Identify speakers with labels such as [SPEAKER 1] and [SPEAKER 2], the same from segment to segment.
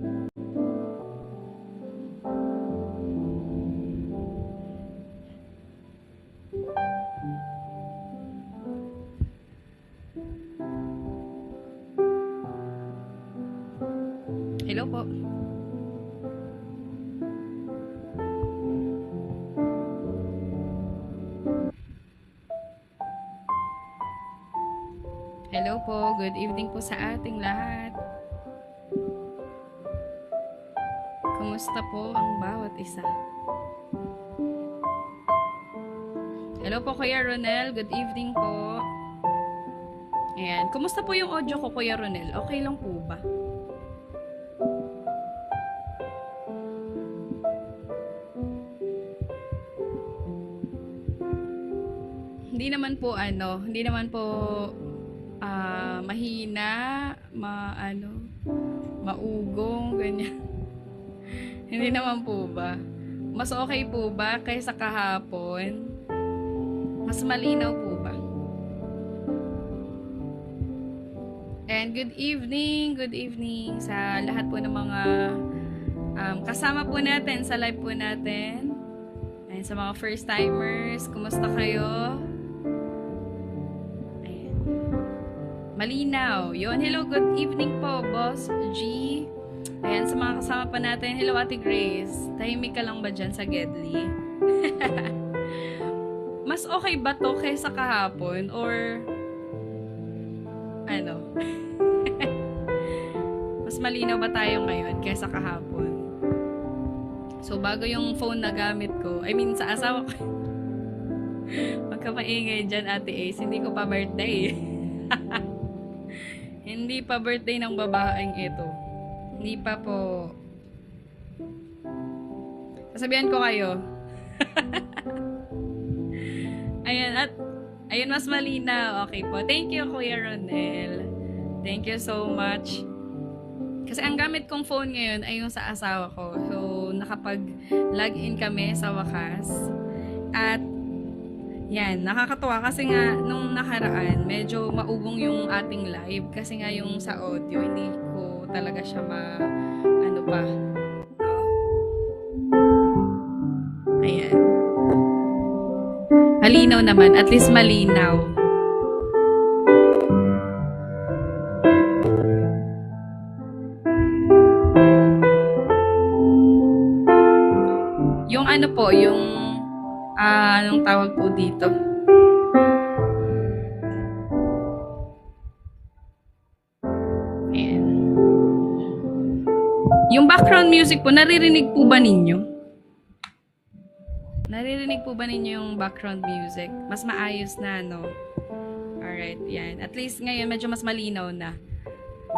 [SPEAKER 1] Hello po. Hello po. Good evening po sa ating lahat. Kumusta po ang bawat isa? Hello po, Kuya Ronel. Good evening po. Ayan. Kumusta po yung audio ko, Kuya Ronel? Okay lang po ba? Hindi naman po mahina, maugong, ganyan. Hindi naman po ba? Mas okay po ba kaysa kahapon? Mas malinaw po ba? And good evening sa lahat po ng mga kasama po natin sa live po natin. And sa mga first timers, kumusta kayo? Malinaw. Yun. Hello, good evening po, Boss G. Ayan, sa mga kasama pa natin. Hello, Ate Grace. Tahimik ka lang ba dyan sa Gedli? Mas okay ba to kaysa kahapon? Or, ano? Mas malinaw ba tayo ngayon kaysa kahapon? So, bago yung phone na gamit ko, sa asawa ko. Magkapaingay dyan, Ate Ace. Hindi ko pa birthday. Hindi pa birthday ng babaeng ito. Hindi pa po. Sasabihan ko kayo. Ayun, mas malinaw. Okay po. Thank you, Kuya Ronel. Thank you so much. Kasi ang gamit kong phone ngayon ay yung sa asawa ko. So, nakapag-login kami sa wakas. At yan, nakakatuwa kasi nga nung nakaraan, medyo maugong yung ating live kasi nga yung sa audio, hindi ko talaga siya Ayan. Malinaw naman, at least malinaw. Yung anong tawag po dito? Ayan. Yung background music po, naririnig po ba ninyo? Naririnig po ba ninyo yung background music? Mas maayos na, no? Alright, yan. At least ngayon, medyo mas malinaw na.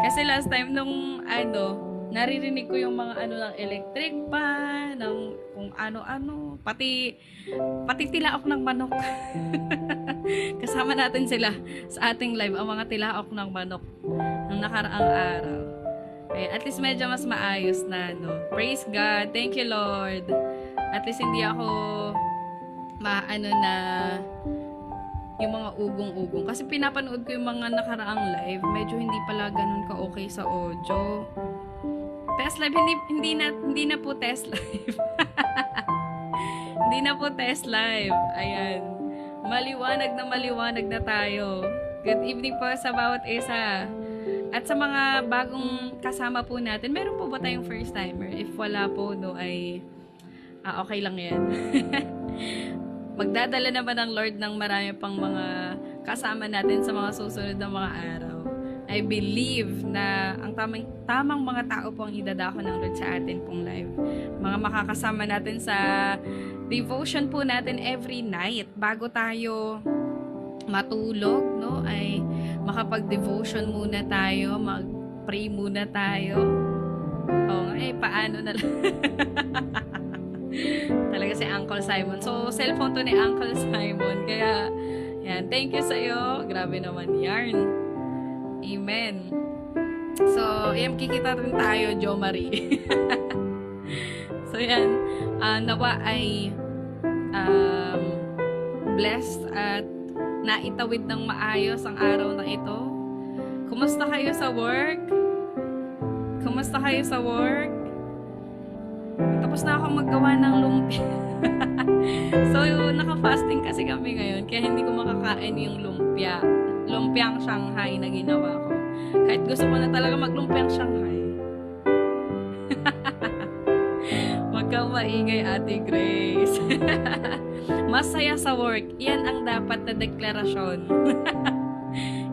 [SPEAKER 1] Kasi last time nung naririnig ko yung mga ng electric pan, ng kung ano-ano, pati tilaok ng manok. Kasama natin sila sa ating live, ang mga tilaok ng manok ng nakaraang araw. Ayan, at least medyo mas maayos na, no? Praise God. Thank you, Lord. At least hindi ako yung mga ugong-ugong. Kasi pinapanood ko yung mga nakaraang live, medyo hindi pala ganun ka-okay sa audio. Test live, hindi na po test live. Hindi na po test live. Ayan. Maliwanag na tayo. Good evening po sa bawat isa. At sa mga bagong kasama po natin, meron po ba tayong first timer? If wala po, no, ay okay lang yan. Magdadala naman ang Lord ng marami pang mga kasama natin sa mga susunod na mga araw. I believe na ang tamang mga tao po ang idadako ng Lord sa atin pong live. Mga makakasama natin sa devotion po natin every night. Bago tayo matulog, no, ay makapag-devotion muna tayo, mag-pray muna tayo. Paano na lang? Talaga si Uncle Simon. So, cellphone to ni Uncle Simon. Kaya, yan. Thank you sa'yo. Grabe naman, yarn. Amen. So, yan, kikita rin tayo, Jo Marie. So, yan. Nawa ay blessed at naitawid ng maayos ang araw na ito. Kumusta kayo sa work? Kumusta kayo sa work? Tapos na akong maggawa ng lumpia. So, naka-fasting kasi kami ngayon, kaya hindi ko makakain yung lumpia. Lumpiang Shanghai na ginawa ko. Kahit gusto ko na talaga maglumpiang Shanghai. Wag kang maingay, Ate Grace. Masaya sa work. Yan ang dapat na deklarasyon.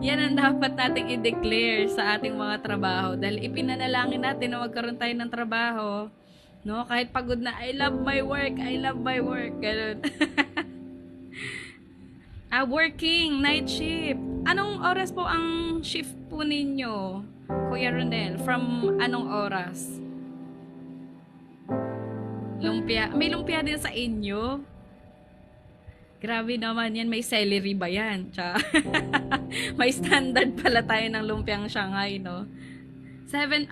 [SPEAKER 1] Yan ang dapat nating i-declare sa ating mga trabaho. Dahil ipinanalangin natin na magkaroon tayo ng trabaho. No? Kahit pagod na, I love my work, I love my work. Ganun. Working, night shift. Anong oras po ang shift po ninyo, Kuya Ronel? From anong oras? Lumpia. May lumpia din sa inyo? Grabe naman yan. May celery ba yan? May standard pala tayo ng lumpiang Shanghai, no? 7.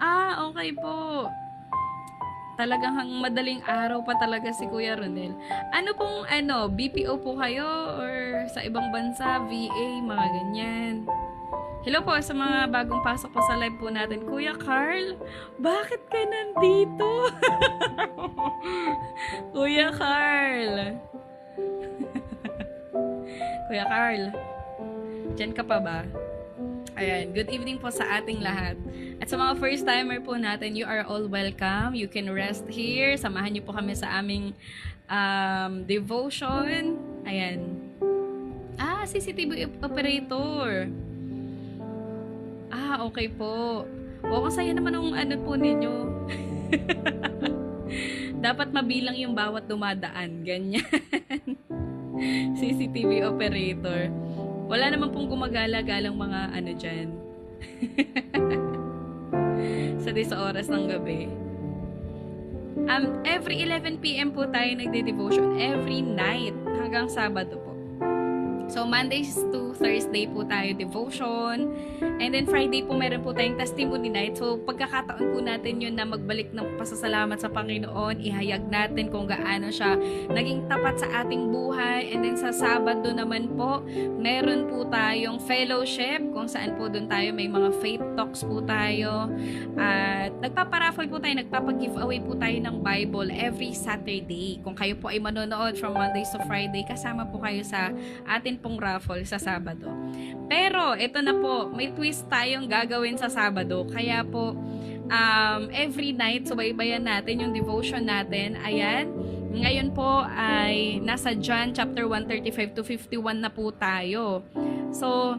[SPEAKER 1] Okay po. Talagang madaling araw pa talaga si Kuya Ronel. Ano pong, BPO po kayo? Or sa ibang bansa, VA, mga ganyan? Hello po sa mga bagong pasok po sa live po natin. Kuya Carl, bakit ka nandito? Kuya Carl. Kuya Carl, dyan ka pa ba? Ayan, good evening po sa ating lahat. At sa mga first timer po natin, you are all welcome. You can rest here. Samahan niyo po kami sa aming devotion. Ayan. CCTV operator. Okay po. Ang saya naman ng po ninyo. Dapat mabilang yung bawat dumadaan. Ganyan. CCTV operator. Wala naman pong gumagala-galang mga dyan. Sa oras ng gabi. Every 11 PM po tayo nagde-devotion. Every night. Hanggang Sabado po. So, Mondays to Thursday po tayo devotion. And then Friday po meron po tayong testimony night. So, pagkakataon po natin yun na magbalik ng pasasalamat sa Panginoon. Ihayag natin kung gaano siya naging tapat sa ating buhay. And then sa Sabado naman po, meron po tayong fellowship. Kung saan po doon tayo may mga faith talks po tayo. At nagpaparaffle po tayo, nagpapag-giveaway po tayo ng Bible every Saturday. Kung kayo po ay manonood from Mondays to Friday, kasama po kayo sa atin pong raffle sa Sabado. Pero, ito na po, may twist tayong gagawin sa Sabado. Kaya po, every night, subaybayan natin yung devotion natin. Ayan. Ngayon po ay nasa John chapter 135 to 51 na po tayo. So,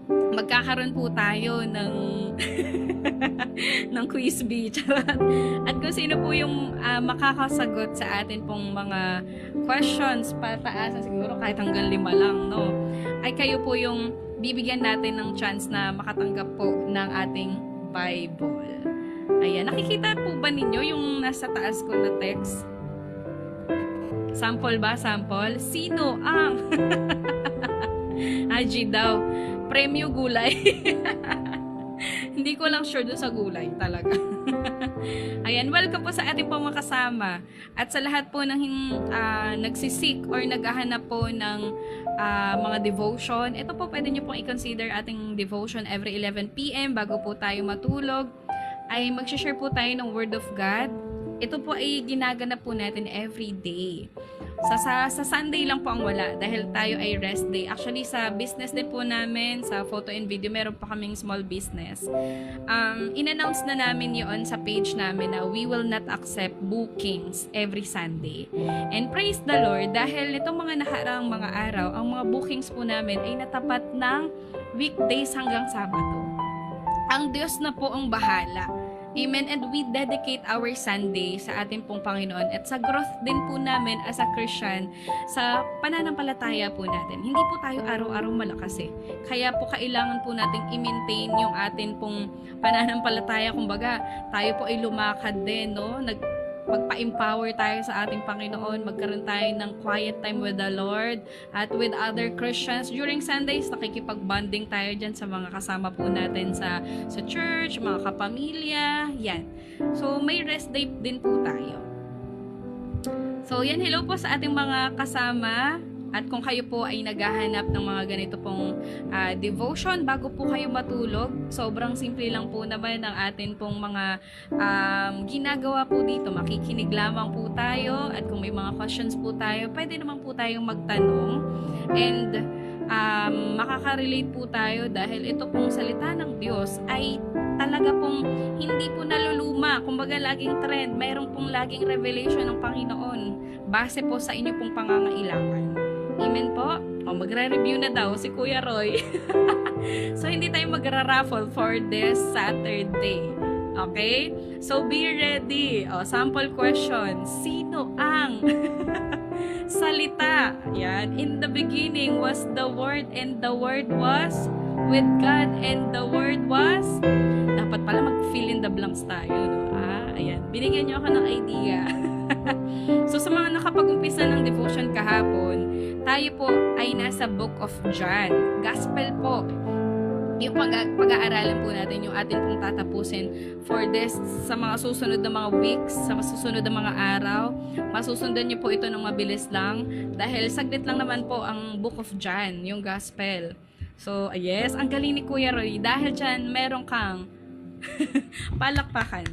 [SPEAKER 1] magkakaroon po tayo ng ng quiz bee. At kung sino po yung makakasagot sa atin pong mga questions pataasan, siguro kahit hanggang 5 lang, no? Ay kayo po yung bibigyan natin ng chance na makatanggap po ng ating Bible. Ayan, nakikita po ba ninyo yung nasa taas ko na text? Sample ba? Sample? Sino ang Haji daw. Premyo gulay. Hindi ko lang sure doon sa gulay talaga. Ayan, welcome po sa ating pong mga kasama. At sa lahat po ng nagsisik or naghahanap po ng mga devotion, ito po pwede nyo pong i-consider ating devotion every 11 PM bago po tayo matulog. Ay mag-share po tayo ng Word of God. Ito po ay ginaganap po natin every day. Sa Sunday lang po ang wala dahil tayo ay rest day. Actually, sa business din po namin, sa photo and video, meron pa kaming small business. In-announce na namin yon sa page namin na we will not accept bookings every Sunday. And praise the Lord, dahil itong mga nakaraang mga araw, ang mga bookings po namin ay natapat ng weekdays hanggang Sabado. Ang Diyos na po ang bahala. Amen. And we dedicate our Sunday sa ating pong Panginoon at sa growth din po namin as a Christian sa pananampalataya po natin. Hindi po tayo araw-araw malakas eh. Kaya po kailangan po nating i-maintain yung atin pong pananampalataya. Kumbaga, tayo po ay lumakad din, no? Magpa-empower tayo sa ating Panginoon, magkaroon tayo ng quiet time with the Lord at with other Christians. During Sundays, nakikipag-bonding tayo dyan sa mga kasama po natin sa church, mga kapamilya, yan. So, may rest day din po tayo. So, yan, hello po sa ating mga kasama. At kung kayo po ay naghahanap ng mga ganito pong devotion bago po kayo matulog, sobrang simple lang po naman ang atin pong mga ginagawa po dito. Makikinig lamang po tayo at kung may mga questions po tayo, pwede naman po tayong magtanong and makaka-relate po tayo dahil ito pong salita ng Diyos ay talaga pong hindi po naluluma. Kumbaga laging trend, mayroon pong laging revelation ng Panginoon base po sa inyo pong pangangailangan. Amen po? O, magre-review na daw si Kuya Roy. So, hindi tayo magra-raffle for this Saturday. Okay? So, be ready. O, sample question. Sino ang salita? Yan. In the beginning was the Word and the Word was with God and the Word was... Dapat pala mag-fill in the blanks tayo. No? Ayan. Binigyan niyo ako ng idea. So, sa mga nakapag-umpisa ng devotion kahapon, tayo po ay nasa Book of John. Gospel po. Yung pag-aaralan po natin, yung atin pong tatapusin for this sa mga susunod na mga weeks, sa susunod na mga araw. Masusundan niyo po ito ng mabilis lang dahil saglit lang naman po ang Book of John, yung Gospel. So, yes, ang galing ni Kuya Roy. Dahil dyan, meron kang palakpakan.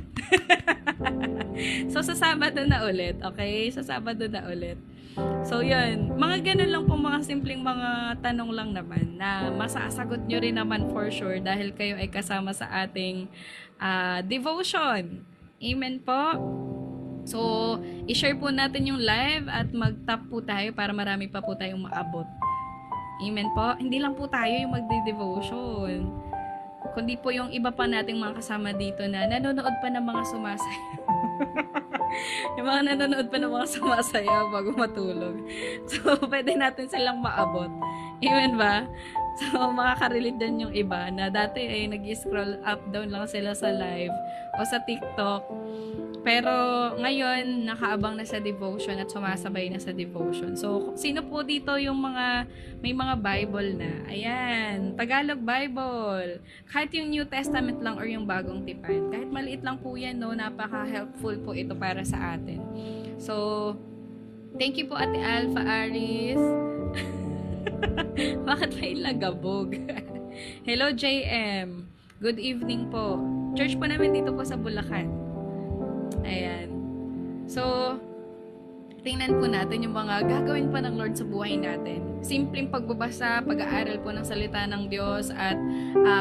[SPEAKER 1] So, sa Sabado na ulit, okay? Sa Sabado na ulit. So, yun. Mga ganun lang po, mga simpleng mga tanong lang naman na masasagot nyo rin naman for sure dahil kayo ay kasama sa ating devotion. Amen po? So, i-share po natin yung live at mag-tap po tayo para marami pa po tayong maabot. Amen po? Hindi lang po tayo yung magde-devotion. Kundi po yung iba pa nating mga kasama dito na nanonood pa ng mga sumasayaw. Yung mga nanonood pa ng mga sumasayaw bago matulog. So, pwede natin silang maabot. Amen ba? So, makaka-relate din yung iba na dati ay nag-scroll up down lang sila sa live o sa TikTok. Pero ngayon, nakaabang na sa devotion at sumasabay na sa devotion. So, sino po dito yung may mga Bible na? Ayan, Tagalog Bible. Kahit yung New Testament lang or yung Bagong Tipan. Kahit maliit lang po yan, no? Napaka-helpful po ito para sa atin. So, thank you po Ate Alpha Aris. Bakit may lagabog? Hello JM. Good evening po. Church po namin dito po sa Bulacan. Ayan. So, tingnan po natin yung mga gagawin pa ng Lord sa buhay natin. Simpleng pagbabasa, pag-aaral po ng salita ng Diyos at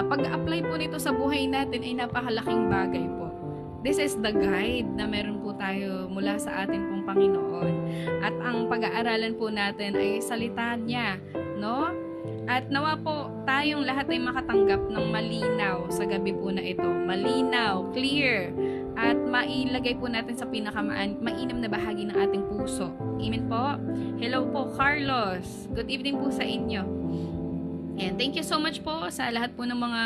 [SPEAKER 1] pag-apply po nito sa buhay natin ay napakalaking bagay po. This is the guide na meron po tayo mula sa ating pong Panginoon. At ang pag-aaralan po natin ay salita niya, no? At nawa po tayong lahat ay makatanggap ng malinaw sa gabi po na ito. Malinaw, clear, at mailagay po natin sa mainam na bahagi ng ating puso. Amen po? Hello po, Carlos. Good evening po sa inyo. And thank you so much po sa lahat po ng mga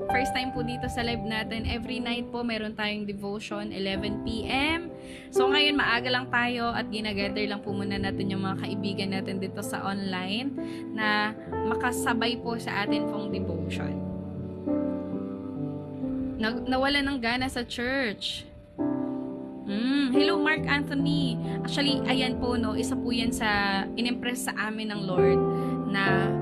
[SPEAKER 1] first time po dito sa live natin. Every night po meron tayong devotion, 11 p.m. So ngayon maaga lang tayo at ginagather lang po muna natin yung mga kaibigan natin dito sa online na makasabay po sa atin pong devotion. Nawala ng gana sa church. Hello Mark Anthony. Actually, ayan po no, isa po yan sa inimpress sa amin ng Lord na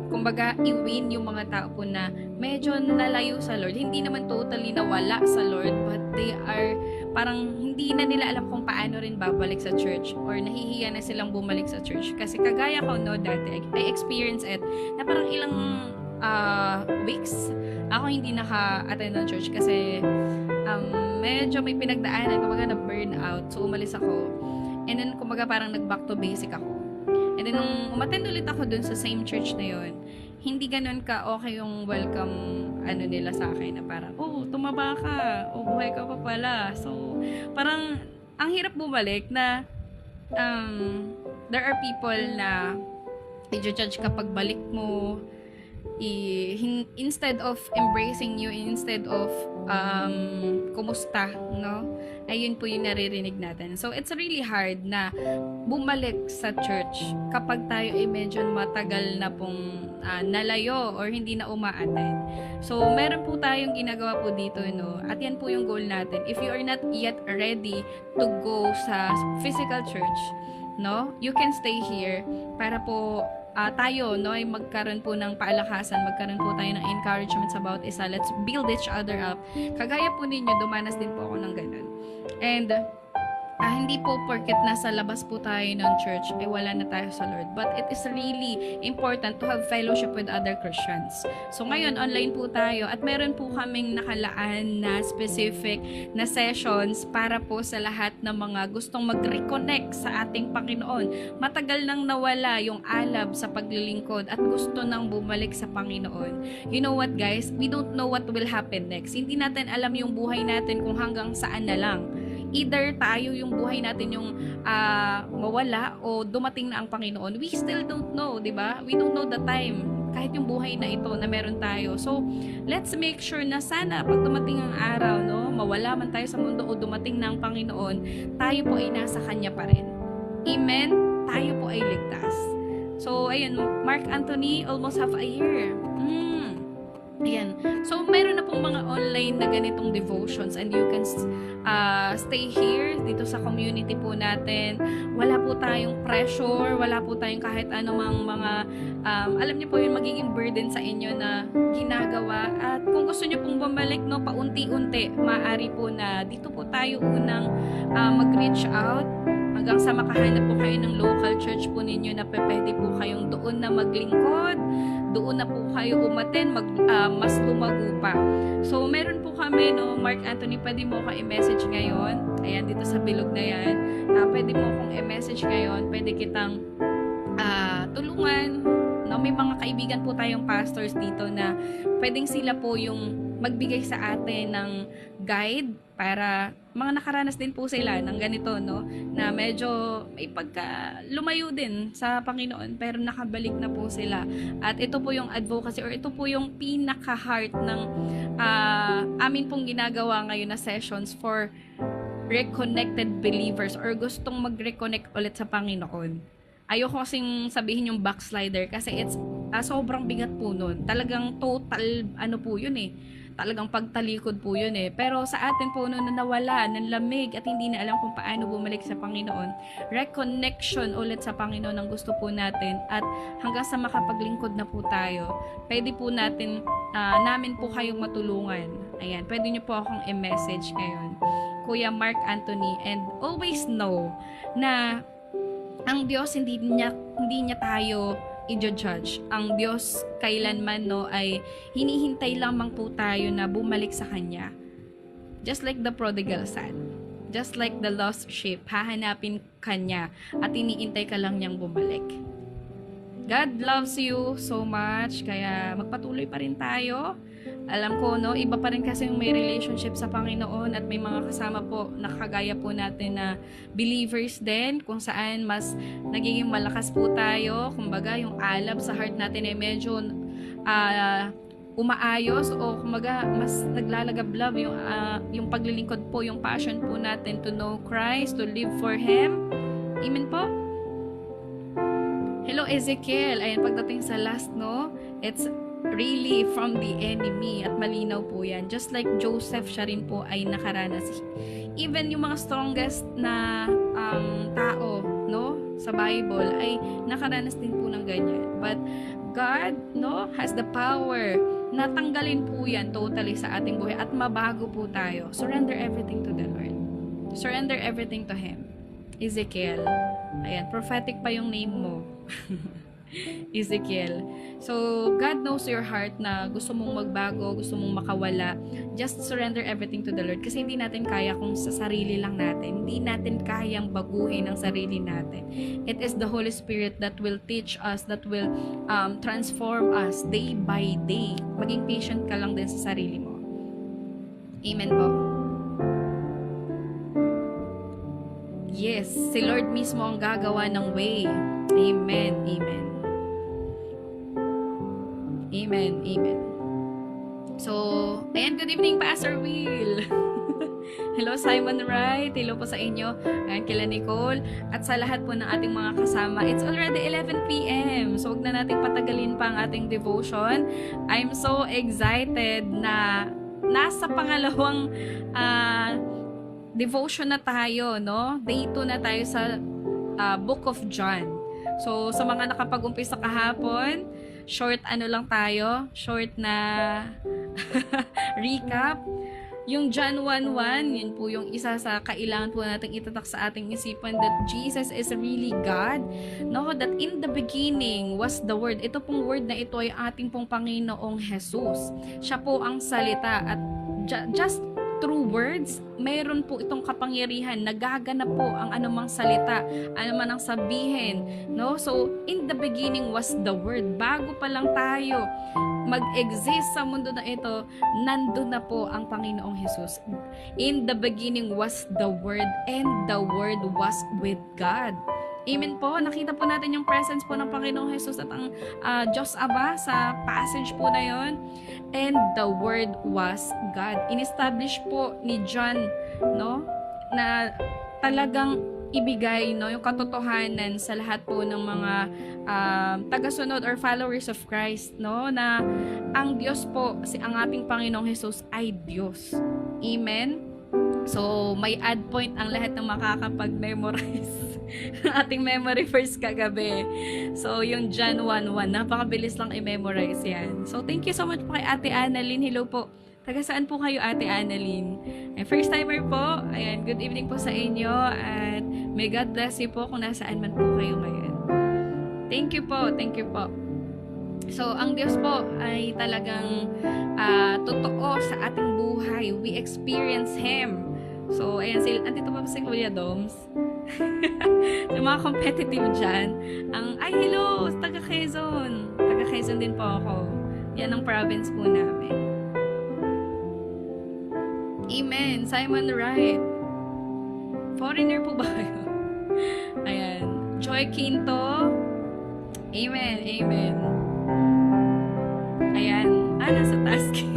[SPEAKER 1] kumbaga i-win yung mga tao po na medyo nalayo sa Lord. Hindi naman totally nawala sa Lord, but they are parang hindi na nila alam kung paano rin babalik sa church or nahihiya na silang bumalik sa church. Kasi kagaya ko no, dati I experienced it na parang ilang weeks ako hindi naka-attend ng church kasi medyo may pinagdaanan, kumbaga na-burn out. So, umalis ako. And then, kumbaga parang nag-back to basic ako. And then, nung umattend ulit ako dun sa same church na yon, hindi ganun ka okay yung welcome nila sa akin na parang, oh, tumaba ka. Oh, buhay ka pa pala. So, parang, ang hirap bumalik na there are people na i-judge ka pagbalik mo, instead of embracing you, instead of kumusta, no? Ayun po yung naririnig natin. So, it's really hard na bumalik sa church kapag tayo ay medyo matagal na pong nalayo or hindi na uma-attend. So, meron po tayong ginagawa po dito, no? At yan po yung goal natin. If you are not yet ready to go sa physical church, no? You can stay here para po tayo, no, ay magkaroon po ng paalakasan, magkaroon po tayo ng encouragements about isa. Let's build each other up. Kagaya po ninyo, dumanas din po ako ng ganun. And hindi po porket nasa labas po tayo ng church, ay wala na tayo sa Lord. But it is really important to have fellowship with other Christians. So ngayon, online po tayo at meron po kaming nakalaan na specific na sessions para po sa lahat ng mga gustong mag-reconnect sa ating Panginoon. Matagal nang nawala yung alab sa paglilingkod at gusto nang bumalik sa Panginoon. You know what, guys? We don't know what will happen next. Hindi natin alam yung buhay natin kung hanggang saan na lang. Either tayo yung buhay natin yung mawala o dumating na ang Panginoon. We still don't know, di ba? We don't know the time. Kahit yung buhay na ito na meron tayo. So, let's make sure na sana pag dumating ang araw, no, mawala man tayo sa mundo o dumating na ang Panginoon, tayo po ay nasa Kanya pa rin. Amen? Tayo po ay ligtas. So, ayun, Mark Anthony, almost half a year. Ayan. So, mayroon na pong mga online na ganitong devotions and you can stay here dito sa community po natin. Wala po tayong pressure, wala po tayong kahit anumang mga, alam niyo po yung magiging burden sa inyo na ginagawa. At kung gusto niyo pong bumalik, no, paunti-unti, maaari po na dito po tayo unang mag-reach out hanggang sa makahanap po kayo ng local church po ninyo na pwede po kayong doon na maglingkod, doon na po kayo umaten, mas lumago pa. So, meron po kami, no, Mark Anthony, pwede mo akong i-message ngayon. Ayan, dito sa bilog na yan. Pwede mo akong i-message ngayon. Pwede kitang tulungan. No, may mga kaibigan po tayong pastors dito na pwedeng sila po yung magbigay sa atin ng guide para mga nakaranas din po sila ng ganito, no, na medyo may pagka lumayo din sa Panginoon pero nakabalik na po sila. At ito po yung advocacy or ito po yung pinaka-heart ng amin pong ginagawa ngayon na sessions for reconnected believers or gustong mag-reconnect ulit sa Panginoon. Ayoko kasing sabihin yung backslider kasi it's sobrang bigat po nun. Talagang total, ano po yun eh. Talagang pagtalikod po yun eh. Pero sa atin po noon na nawala, nanlamig at hindi na alam kung paano bumalik sa Panginoon. Reconnection ulit sa Panginoon ang gusto po natin at hanggang sa makapaglingkod na po tayo, pwede po natin, namin po kayong matulungan. Ayan, pwede nyo po akong i-message ngayon. Kuya Mark Anthony, and always know na ang Diyos hindi niya tayo i-judge. Ang Diyos kailanman, no, ay hinihintay lamang po tayo na bumalik sa Kanya. Just like the prodigal son. Just like the lost sheep. Hahanapin Kanya at iniintay ka lang niyang bumalik. God loves you so much. Kaya magpatuloy pa rin tayo. Alam ko, no, iba pa rin kasi yung may relationship sa Panginoon at may mga kasama po na kagaya po natin na believers din kung saan mas nagiging malakas po tayo. Kumbaga, yung alab sa heart natin ay medyo umaayos o kumbaga mas naglalagablab yung paglilingkod po, yung passion po natin to know Christ, to live for Him. Amen po? Hello, Ezekiel. Ayan, pagdating sa last, no, it's really from the enemy at malinaw po yan. Just like Joseph, siya rin po ay nakaranas. Even yung mga strongest na tao, no, sa Bible ay nakaranas din po ng ganyan. But God, no, has the power na tanggalin po yan totally sa ating buhay at mabago po tayo. Surrender everything to the Lord. Surrender everything to Him. Ezekiel. Ayan, prophetic pa yung name mo. Ezekiel. So, God knows your heart na gusto mong magbago, gusto mong makawala. Just surrender everything to the Lord. Kasi hindi natin kaya kung sa sarili lang natin. Hindi natin kayang baguhin ang sarili natin. It is the Holy Spirit that will teach us, that will transform us day by day. Maging patient ka lang din sa sarili mo. Amen po. Yes, si Lord mismo ang gagawa ng way. Amen. Amen. Amen. Amen. So, ayan, good evening, Pastor Will. Hello, Simon Wright. Hello po sa inyo. Ayan, kila Nicole. At sa lahat po ng ating mga kasama. It's already 11 p.m. So, huwag na natin patagalin pa ang ating devotion. I'm so excited na nasa pangalawang devotion na tayo, no? Day 2 na tayo sa Book of John. So, sa mga nakapag-umpisa kahapon, short short na recap. Yung John 1:1, yun po yung isa sa kailangan po nating itatak sa ating isipan, that Jesus is really God. No, that in the beginning was the Word. Ito pong word na ito ay ating pong Panginoong Jesus. Siya po ang salita at just through words, mayroon po itong kapangyarihan, nagaganap po ang anumang salita, anuman ang sabihin, no? So, in the beginning was the Word. Bago pa lang tayo mag-exist sa mundo na ito, nandun na po ang Panginoong Jesus. In the beginning was the Word, and the Word was with God. Amen po. Nakita po natin yung presence po ng Panginoong Jesus at ang Diyos Ama sa passage po na yon. And the Word was God. In-establish po ni John, no, na talagang ibigay, no, yung katotohanan sa lahat po ng mga tagasunod or followers of Christ, no, na ang Diyos po, ang ating Panginoong Jesus ay Diyos. Amen. So, may add point ang lahat ng makakapag-memorize ng ating memory verse kagabi. So, yung John 1:1, napakabilis lang i-memorize yan. So, thank you so much po kay Ate Annalyn. Hello po. Taga saan po kayo, Ate Annalyn? First timer po. Ayan, good evening po sa inyo. At may God bless you po kung nasaan man po kayo ngayon. Thank you po. Thank you po. So, ang Diyos po ay talagang totoo sa ating buhay. We experience Him. So, ayan, andito pa si Kuya Doms. Yung mga competitive dyan. Hello, taga Quezon. Taga Quezon din po ako. Yan ang province po namin. Amen. Simon Wright. Foreigner po ba kayo? Ayan. Joy Quinto. Amen. Amen. Ayan. Nasa tasking.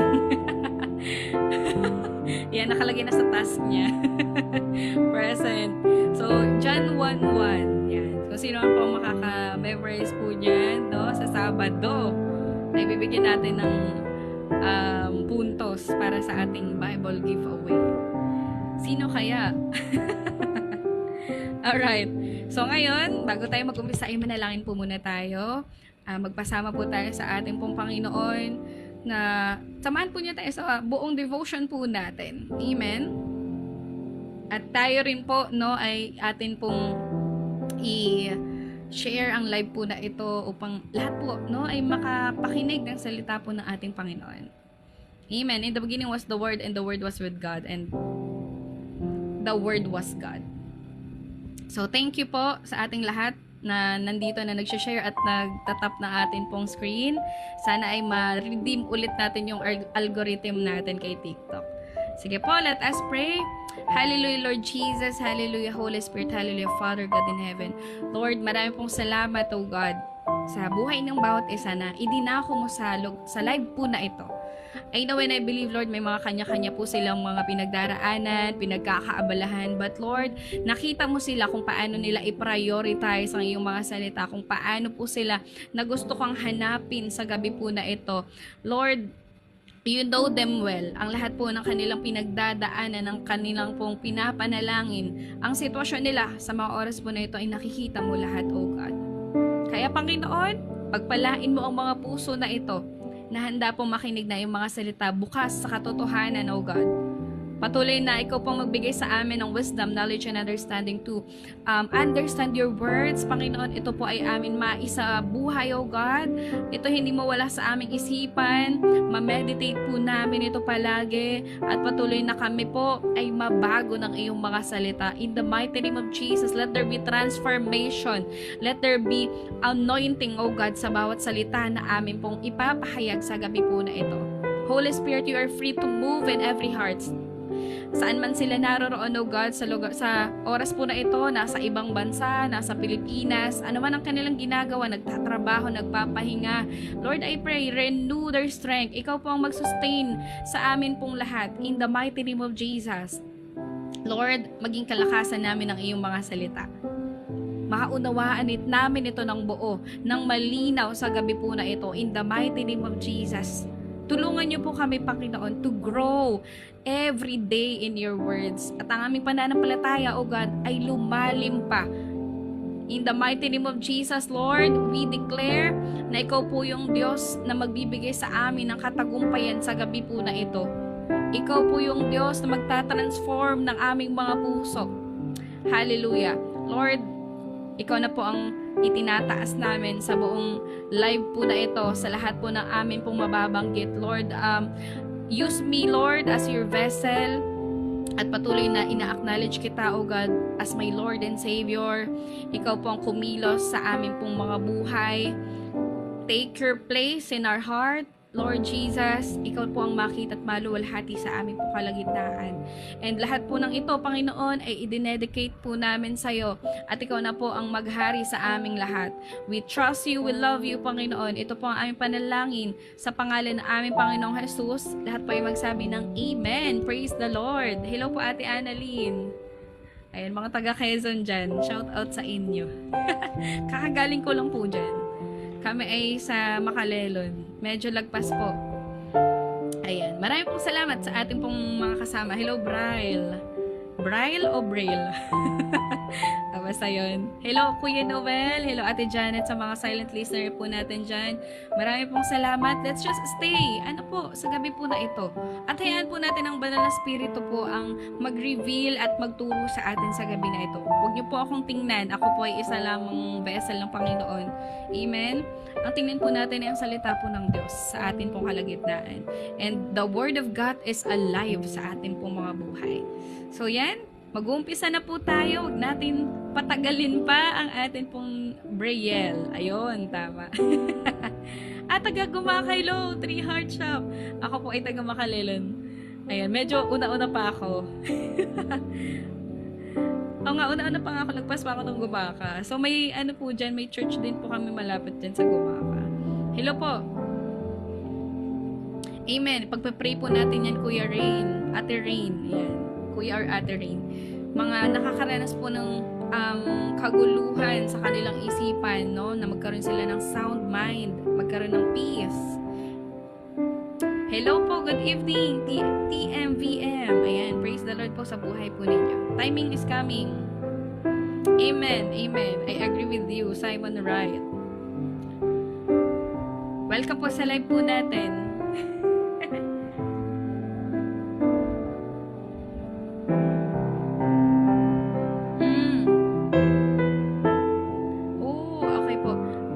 [SPEAKER 1] Yan, nakalagay na sa task niya. Present. So, John 1:1. Yan. So, sino man po makaka-memorize po dyan, no? Sa Sabado, ay bibigyan natin ng puntos para sa ating Bible giveaway. Sino kaya? Alright. So, ngayon, bago tayo mag-umpisa, ay manalangin po muna tayo. Magpasama po tayo sa ating pong Panginoon na samahan po niya tayo sa buong devotion po natin. Amen? At tayo rin po, no, ay atin pong i-share ang live po na ito upang lahat po, no, ay makapakinig ng salita po ng ating Panginoon. Amen. In the beginning was the Word, and the Word was with God, and the Word was God. So, thank you po sa ating lahat na nandito na nag-share at nagtatap na atin pong screen. Sana ay ma-redeem ulit natin yung algorithm natin kay TikTok. Sige po, let us pray. Hallelujah, Lord Jesus. Hallelujah, Holy Spirit. Hallelujah, Father God in heaven. Lord, marami pong salamat, O God, sa buhay ng bawat isa na idinako mo sa live po na ito. I know and I believe, Lord, may mga kanya-kanya po silang mga pinagdaraanan, pinagkakaabalahan. But Lord, nakita mo sila kung paano nila i-prioritize ang iyong mga salita, kung paano po sila na gusto kang hanapin sa gabi po na ito. Lord, you know them well. Ang lahat po ng kanilang pinagdadaanan, ng kanilang pong pinapanalangin, ang sitwasyon nila sa mga oras po na ito ay nakikita mo lahat, O God. Kaya Panginoon, pagpalain mo ang mga puso na ito na handa pong makinig na yung mga salita bukas sa katotohanan, O God. Patuloy na ikaw pong magbigay sa amin ng wisdom, knowledge, and understanding to understand your words. Panginoon, ito po ay amin maisa buhay, O God. Ito hindi mawala sa aming isipan. Ma-meditate po namin ito palagi. At patuloy na kami po ay mabago ng iyong mga salita. In the mighty name of Jesus, let there be transformation. Let there be anointing, O God, sa bawat salita na amin pong ipapahayag sa gabi po na ito. Holy Spirit, you are free to move in every heart. Saan man sila naroroon, O God, sa oras po na ito, nasa ibang bansa, nasa Pilipinas, ano man ang kanilang ginagawa, nagtatrabaho, nagpapahinga. Lord, I pray, renew their strength. Ikaw po ang mag-sustain sa amin pong lahat. In the mighty name of Jesus. Lord, maging kalakasan namin ang iyong mga salita. Makaunawaan namin ito ng buo, ng malinaw sa gabi po na ito. In the mighty name of Jesus. Tulungan niyo po kami, Panginoon, to grow every day in your words. At ang aming pananampalataya, O God, ay lumalim pa In the mighty name of Jesus, Lord, we declare na ikaw po yung Diyos na magbibigay sa amin ng katagumpayan sa gabi po na ito. Ikaw po yung Diyos na magtatransform ng aming mga puso. Hallelujah. Lord, ikaw na po ang itinataas namin sa buong live po na ito, sa lahat po ng amin pong mababanggit. Lord, use me, Lord, as your vessel, at patuloy na ina-acknowledge kita, O God, as my Lord and Savior. Ikaw po ang kumilos sa amin pong mga buhay. Take your place in our heart, Lord Jesus. Ikaw po ang makita at maluwalhati sa aming pong kalagitnaan. And lahat po ng ito, Panginoon, ay idinedicate po namin sa iyo. At ikaw na po ang maghari sa aming lahat. We trust you, we love you, Panginoon. Ito po ang aming panalangin sa pangalan ng aming Panginoong Jesus. Lahat po ay magsabi ng Amen. Praise the Lord. Hello po, Ate Annalyn. Ayan, mga taga Quezon dyan. Shout out sa inyo. Kakagaling ko lang po dyan. Kami ay sa Makalelon. Medyo lagpas po. Ayan. Maraming pong salamat sa ating pong mga kasama. Hello, Braille. Braille o Braille? Basta yun. Hello, Kuya Noel. Hello, Ate Janet, sa mga silent listener po natin dyan. Maraming pong salamat. Let's just stay. Ano po, sa gabi po na ito. At hayaan po natin ang banal na spirito po ang mag-reveal at magturo sa atin sa gabi na ito. Huwag niyo po akong tingnan. Ako po ay isa lamang vessel ng Panginoon. Amen? Ang tingnan po natin ay ang salita po ng Diyos sa atin pong kalagitnaan. And the Word of God is alive sa atin pong mga buhay. So yan, mag-uumpisa na po tayo. Huwag natin patagalin pa ang atin pong Braille. Ayun, tama. At taga Gumakaylo, 3 Heart Shop. Ako po ay taga Makalelon. Ayan, medyo una-una pa ako. Oo nga, una-una pa nga ako. Lagpas pa ako ng Gumaka. So may ano po dyan, may church din po kami malapit dyan sa Gumaka. Hello po. Amen. Pagpe-pray po natin yan, Kuya Rain. Ate Rain. Yan. Kuya or Ate Rain. Mga nakakaranas po ng kaguluhan sa kanilang isipan, no? Na magkaroon sila ng sound mind, magkaroon ng peace. Hello po, good evening, TMVM. Ayan, praise the Lord po sa buhay po ninyo. Timing is coming. Amen, amen. I agree with you, Simon Wright. Welcome po sa live po natin.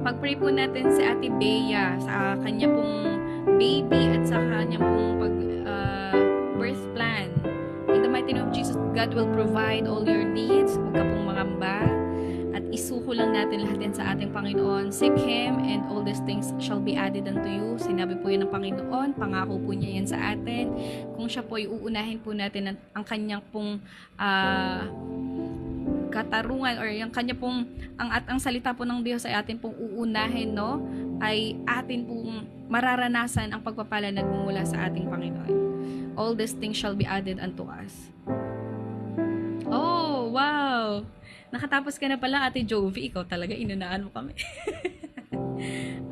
[SPEAKER 1] Pag-pray po natin si Ate Bea sa kanya pong baby at sa kanya pong birth plan. In the mighty name of Jesus, God will provide all your needs. Huwag ka pong mangamba. At isuko lang natin lahat yan sa ating Panginoon. Seek Him and all these things shall be added unto you. Sinabi po yan ng Panginoon. Pangako po niya yan sa atin. Kung siya po ay uunahin po natin ang kanyang pong katarungan or yung kanya pong ang salita po ng Diyos ay atin pong uunahin, no? Ay atin pong mararanasan ang pagpapala nagmumula sa ating Panginoon. All these things shall be added unto us. Oh, wow! Nakatapos ka na pala, Ate Jovi. Ikaw talaga, inunaan mo kami.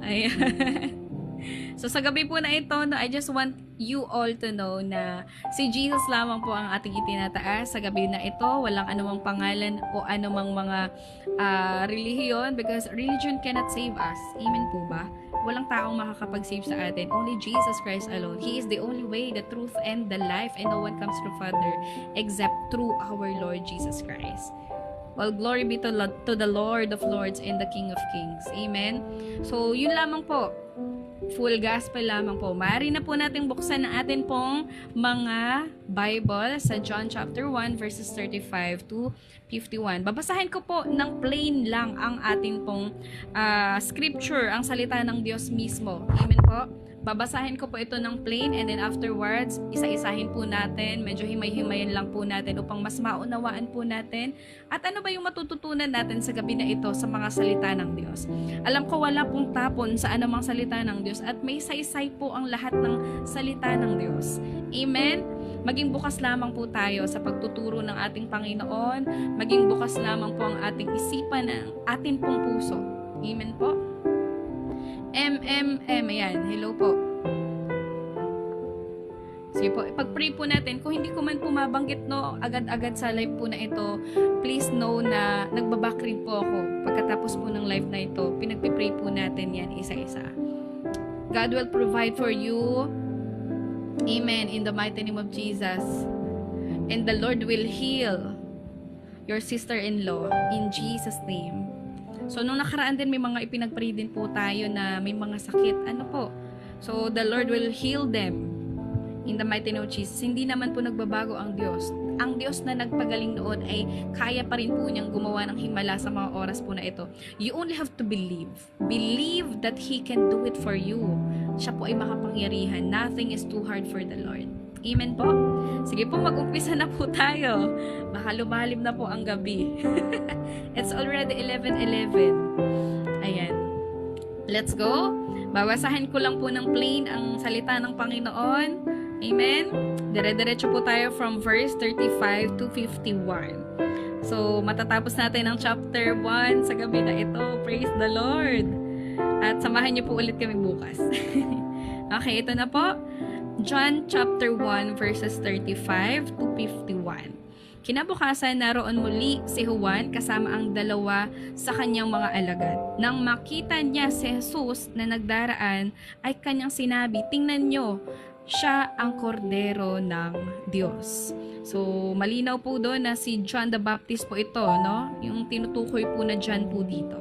[SPEAKER 1] Ayan. So sa gabi po na ito, no, I just want you all to know na si Jesus lamang po ang ating itinataas sa gabi na ito. Walang anumang pangalan o anumang mga relihiyon, because religion cannot save us. Amen po ba? Walang taong makakapag-save sa atin. Only Jesus Christ alone. He is the only way, the truth, and the life, and no one comes to the Father except through our Lord Jesus Christ. Well, glory be to the Lord of Lords and the King of Kings. Amen? So, yun lamang po. Full gospel lamang po. Maaari na po natin buksan ang atin pong mga Bible sa John chapter 1 verses 35 to 51. Babasahin ko po ng plain lang ang atin pong scripture, ang salita ng Diyos mismo. Amen po. Babasahin ko po ito ng plain, and then afterwards, isa-isahin po natin, medyo himay-himayin lang po natin upang mas maunawaan po natin. At ano ba yung matututunan natin sa gabi na ito sa mga salita ng Diyos? Alam ko wala pong tapon sa anumang salita ng Diyos at may saysay po ang lahat ng salita ng Diyos. Amen? Maging bukas lamang po tayo sa pagtuturo ng ating Panginoon. Maging bukas lamang po ang ating isipan, ang ating pong puso. Amen po? Ayan. Hello po. Sige po, pag-pray po natin. Kung hindi ko man po mabanggit no, agad-agad sa live po na ito, please know na nagbaback rin po ako. Pagkatapos po ng live na ito, pinagpipray po natin yan isa-isa. God will provide for you. Amen. In the mighty name of Jesus. And the Lord will heal your sister-in-law in Jesus' name. So, nung nakaraan din, may mga ipinagpray din po tayo na may mga sakit. Ano po? So, the Lord will heal them in the mighty name of Jesus. Hindi naman po nagbabago ang Diyos. Ang Diyos na nagpagaling noon ay kaya pa rin po niyang gumawa ng himala sa mga oras po na ito. You only have to believe. Believe that He can do it for you. Siya po ay makapangyarihan. Nothing is too hard for the Lord. Amen po? Sige po, mag-umpisa na po tayo. Baka lumalim na po ang gabi. It's already 11:11. Ayan. Let's go. Babasahin ko lang po ng plain ang salita ng Panginoon. Amen? Dire-diretso po tayo from verse 35 to 51. So, matatapos natin ang chapter 1 sa gabi na ito. Praise the Lord! At samahan niyo po ulit kami bukas. Okay, ito na po. John chapter 1 verses 35 to 51. Kinabukasan naroon muli si Juan kasama ang dalawa sa kanyang mga alagad. Nang makita niya si Jesus na nagdaraan, ay kanyang sinabi, "Tingnan niyo, siya ang kordero ng Diyos." So, malinaw po doon na si John the Baptist po ito, no? Yung tinutukoy po na John po dito.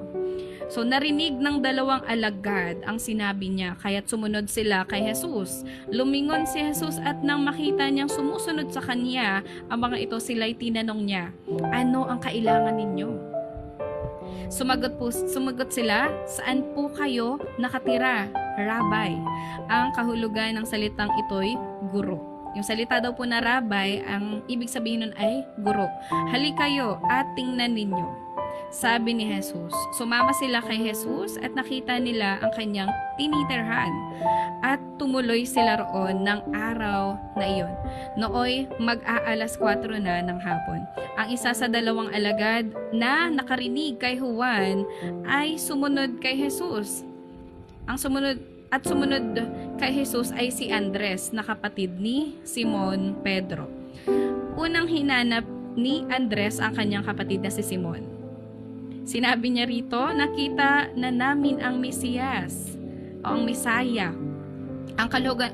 [SPEAKER 1] So, narinig ng dalawang alagad ang sinabi niya, kaya't sumunod sila kay Jesus. Lumingon si Jesus at nang makita niyang sumusunod sa kanya, ang mga ito sila'y tinanong niya, "Ano ang kailangan ninyo?" Sumagot sila, "Saan po kayo nakatira, Rabbi?" Ang kahulugan ng salitang ito'y guro. Yung salita daw po na rabbi, ang ibig sabihin nun ay guro. "Halikayo at tingnan ninyo," sabi ni Jesus. Sumama sila kay Jesus at nakita nila ang kanyang tinitirhan. At tumuloy sila roon ng araw na iyon. Nooy mag-aalas 4 na ng hapon. Ang isa sa dalawang alagad na nakarinig kay Juan ay sumunod kay Jesus. Sumunod kay Jesus ay si Andres na kapatid ni Simon Pedro. Unang hinanap ni Andres ang kanyang kapatid na si Simon. Sinabi niya rito, "Nakita na namin ang Mesiyas o ang Misaya." Ang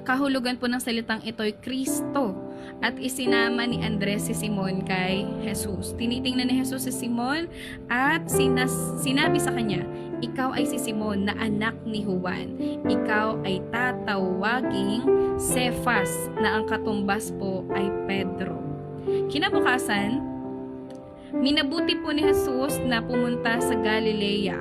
[SPEAKER 1] kahulugan po ng salitang ito ay Kristo. At isinama ni Andres si Simon kay Jesus. Tinitingnan ni Jesus si Simon at sinabi sa kanya, "Ikaw ay si Simon na anak ni Juan. Ikaw ay tatawaging Cephas na ang katumbas po ay Pedro." Kinabukasan, minabuti po ni Jesus na pumunta sa Galilea.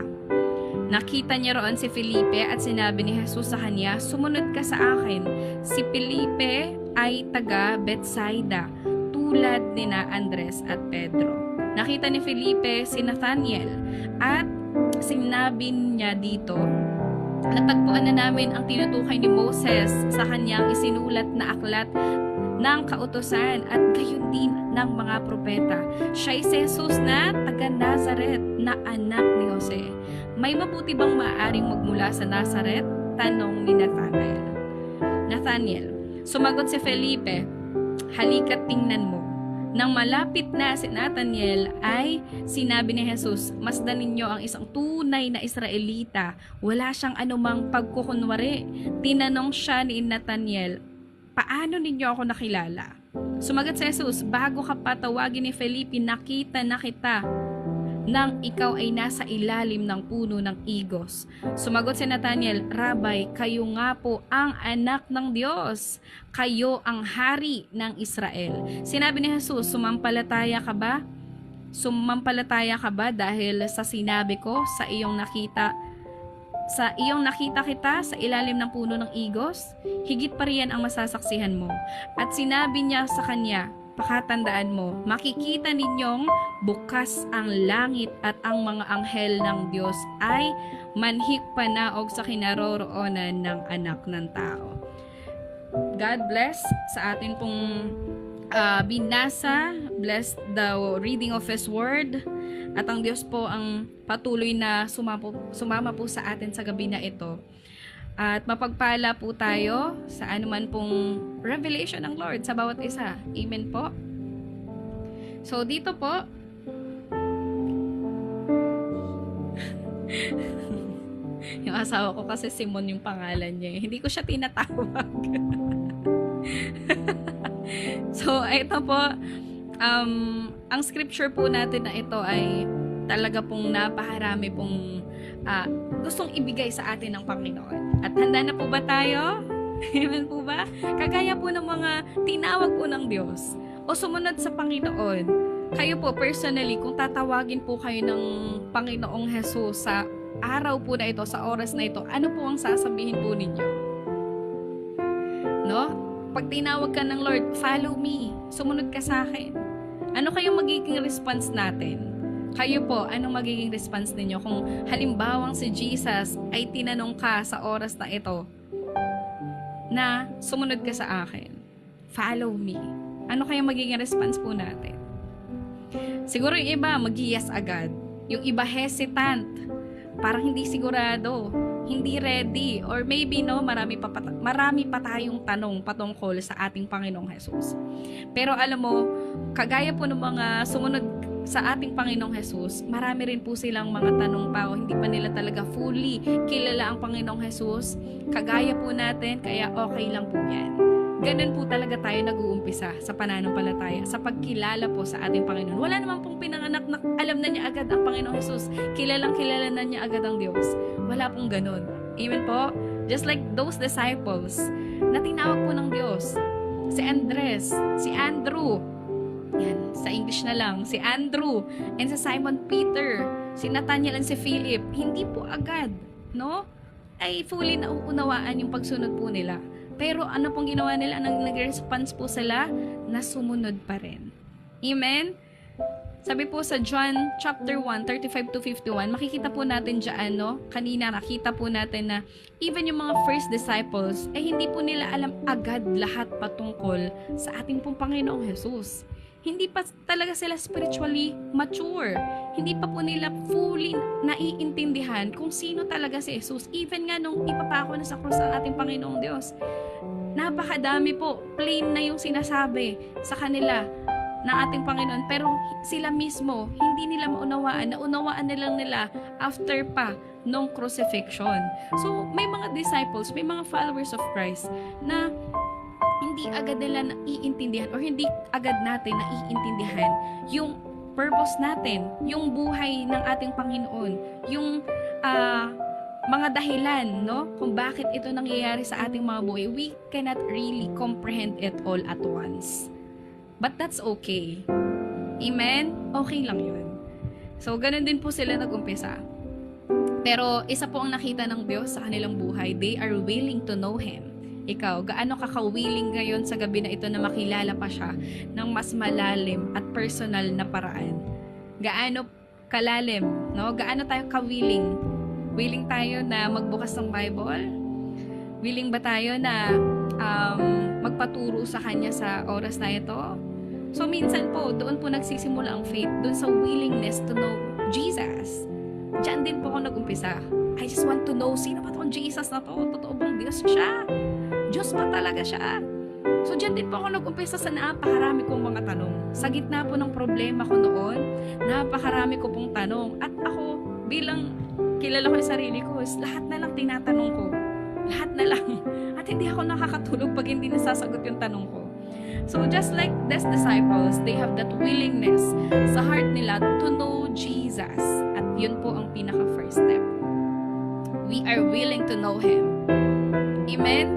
[SPEAKER 1] Nakita niya roon si Felipe at sinabi ni Jesus sa kanya, "Sumunod ka sa akin." Si Felipe ay taga Bethsaida, tulad ni na Andres at Pedro. Nakita ni Felipe si Nathaniel at sinabi niya dito, "Natagpuan na namin ang tinutukoy ni Moses sa kanyang isinulat na aklat ng kautusan at gayon din ng mga propeta. Siya'y si Jesus na taga Nazaret na anak ni Jose." May mabuti bang maaaring magmula sa Nazaret? Tanong ni Nathaniel. Sumagot si Felipe, "Halika't tingnan mo." Nang malapit na si Nathaniel ay sinabi ni Jesus, "Masdan ninyo ang isang tunay na Israelita. Wala siyang anumang pagkukunwari." Tinanong siya ni Nathaniel, "Paano ninyo ako nakilala?" Sumagot si Jesus, "Bago ka patawagin ni Felipe, nakita na kita nang ikaw ay nasa ilalim ng puno ng igos." Sumagot si Nathaniel, "Rabbi, kayo nga po ang anak ng Diyos. Kayo ang hari ng Israel." Sinabi ni Jesus, Sumampalataya ka ba? Sumampalataya ka ba dahil sa sinabi ko sa iyong nakita kita sa ilalim ng puno ng igos? Higit pa riyan ang masasaksihan mo." At sinabi niya sa kanya, "Pakatandaan mo, makikita ninyong bukas ang langit at ang mga anghel ng Diyos ay manhik panaog sa kinaroroonan ng anak ng tao." God bless sa atin pong binasa. Bless the reading of His Word. At ang Diyos po ang patuloy na sumama po sa atin sa gabi na ito. At mapagpala po tayo sa anuman pong revelation ng Lord sa bawat isa. Amen po. So, dito po, yung asawa ko kasi Simon yung pangalan niya. Hindi ko siya tinatawag. So, ito po, ang scripture po natin na ito ay talaga pong napakarami pong gustong ibigay sa atin ng Panginoon. At handa na po ba tayo? Amen po ba? Kagaya po ng mga tinawag po ng Diyos o sumunod sa Panginoon, kayo po personally, kung tatawagin po kayo ng Panginoong Jesus sa araw po na ito, sa oras na ito, ano po ang sasabihin po ninyo? No? Pag tinawag ka ng Lord, follow me, sumunod ka sa akin. Ano kayong magiging response natin? Kayo po, anong magiging response ninyo kung halimbawang si Jesus ay tinanong ka sa oras na ito na sumunod ka sa akin? Follow me. Ano kayong magiging response po natin? Siguro yung iba, mag-yes agad. Yung iba, hesitant. Parang hindi sigurado. Hindi ready. Or maybe, no, marami pa tayong tanong patungkol sa ating Panginoong Jesus. Pero alam mo, kagaya po ng mga sumunod sa ating Panginoong Jesus, marami rin po silang mga tanong pa o hindi pa nila talaga fully kilala ang Panginoong Jesus. Kagaya po natin, kaya okay lang po yan. Ganun po talaga tayo nag-uumpisa sa pananampalataya, sa pagkilala po sa ating Panginoon. Wala naman pong pinanganak na alam na niya agad ang Panginoong Jesus. Kilalang kilala na niya agad ang Diyos. Wala pong ganun. Amen po? Just like those disciples na tinawag po ng Diyos. Si Andres, si Andrew, yan, sa English na lang, si Andrew, and si Simon Peter, si Nathaniel and si Philip, hindi po agad, no? Ay fully nauunawaan yung pagsunod po nila. Pero ano pong ginawa nila? Nag-response po sila na sumunod pa rin. Amen? Sabi po sa John chapter 1, 35-51, makikita po natin dyan, no? Kanina nakita po natin na even yung mga first disciples, hindi po nila alam agad lahat patungkol sa ating pong Panginoong Jesus. Hindi pa talaga sila spiritually mature. Hindi pa po nila fully naiintindihan kung sino talaga si Jesus. Even nga nung ipapako na sa krus ang ating Panginoong Diyos, napakadami po, plain na yung sinasabi sa kanila ng ating Panginoon. Pero sila mismo, hindi nila maunawaan. Naunawaan na lang nila after pa nung crucifixion. So, may mga disciples, may mga followers of Christ na hindi agad nila naiintindihan or hindi agad natin naiintindihan yung purpose natin, yung buhay ng ating Panginoon, yung mga dahilan, no? Kung bakit ito nangyayari sa ating mga buhay. We cannot really comprehend it all at once. But that's okay. Amen? Okay lang yun. So, ganun din po sila nag-umpisa. Pero isa po ang nakita ng Diyos sa kanilang buhay. They are willing to know Him. Ikaw, gaano ka ka-willing ngayon sa gabi na ito na makilala pa siya ng mas malalim at personal na paraan? Gaano kalalim, no? Gaano tayo ka-willing? Willing tayo na magbukas ng Bible? Willing ba tayo na magpaturo sa Kanya sa oras na ito? So, minsan po, doon po nagsisimula ang faith, doon sa willingness to know Jesus. Diyan din po ako nag-umpisa. I just want to know, sino ba itong Jesus na to? Totoo bang Diyos siya? Diyos ba talaga siya? So, dyan din po ako nag-umpisa sa napakarami kong mga tanong. Sa gitna po ng problema ko noon, napakarami ko pong tanong. At ako, bilang kilala ko yung sarili ko, lahat na lang tinatanong ko. Lahat na lang. At hindi ako nakakatulog pag hindi nasasagot yung tanong ko. So, just like these disciples, they have that willingness sa heart nila to know Jesus. At yun po ang pinaka-first step. We are willing to know Him. Amen?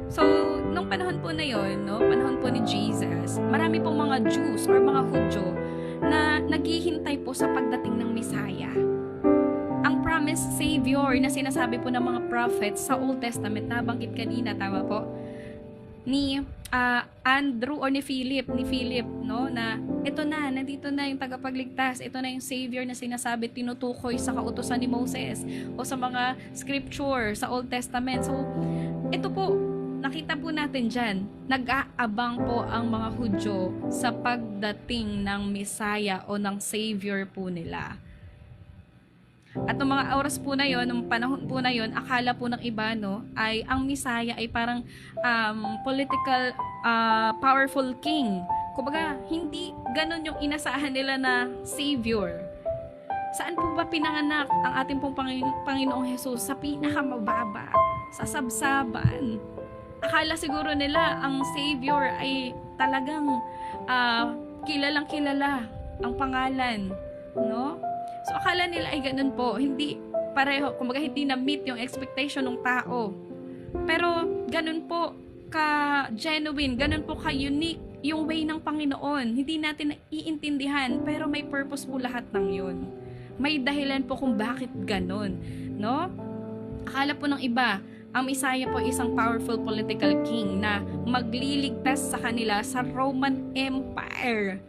[SPEAKER 1] So, nung panahon po na yon, no, panahon po ni Jesus, marami pong mga Jews or mga Hudyo na naghihintay po sa pagdating ng Messiah. Ang promised Savior na sinasabi po ng mga prophets sa Old Testament, nabanggit kanina, tama po, ni Andrew or ni Philip, no, na ito na, nandito na yung tagapagligtas, ito na yung Savior na sinasabi, tinutukoy sa kautusan ni Moses o sa mga scripture sa Old Testament. So, ito po, nakita po natin dyan, nag-aabang po ang mga Hudyo sa pagdating ng Messiah o ng Savior po nila. At noong mga oras po na yon, noong panahon po na yon, akala po ng iba, no, ay ang Messiah ay parang political, powerful king. Kumbaga, hindi ganun yung inasahan nila na savior. Saan po ba pinanganak ang ating pong Panginoong Jesus? Sa pinakamababa, sa sabsaban. Akala siguro nila ang savior ay talagang kilalang kilala ang pangalan, no? So, akala nila ay ganun po. Hindi pareho. Kumbaga, hindi na-meet yung expectation ng tao. Pero, ganun po ka-genuine. Ganun po ka-unique yung way ng Panginoon. Hindi natin iintindihan. Pero may purpose po lahat ng yun. May dahilan po kung bakit ganun. No? Akala po ng iba, ang Messiah po isang powerful political king na magliligtas sa kanila sa Roman Empire.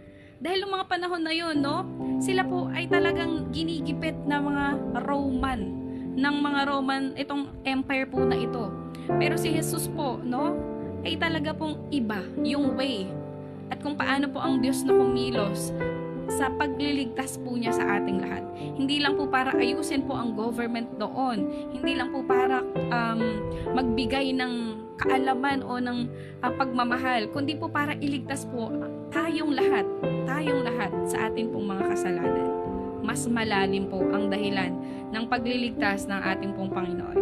[SPEAKER 1] Dahil yung mga panahon na yun, no, sila po ay talagang ginigipit na mga Roman, itong empire po na ito. Pero si Jesus po, no, ay talaga pong iba, yung way. At kung paano po ang Diyos na kumilos sa pagliligtas po niya sa ating lahat. Hindi lang po para ayusin po ang government doon. Hindi lang po para magbigay ng kaalaman o ng pagmamahal, kundi po para iligtas po tayong lahat sa ating pong mga kasalanan. Mas malalim po ang dahilan ng pagliligtas ng ating pong Panginoon.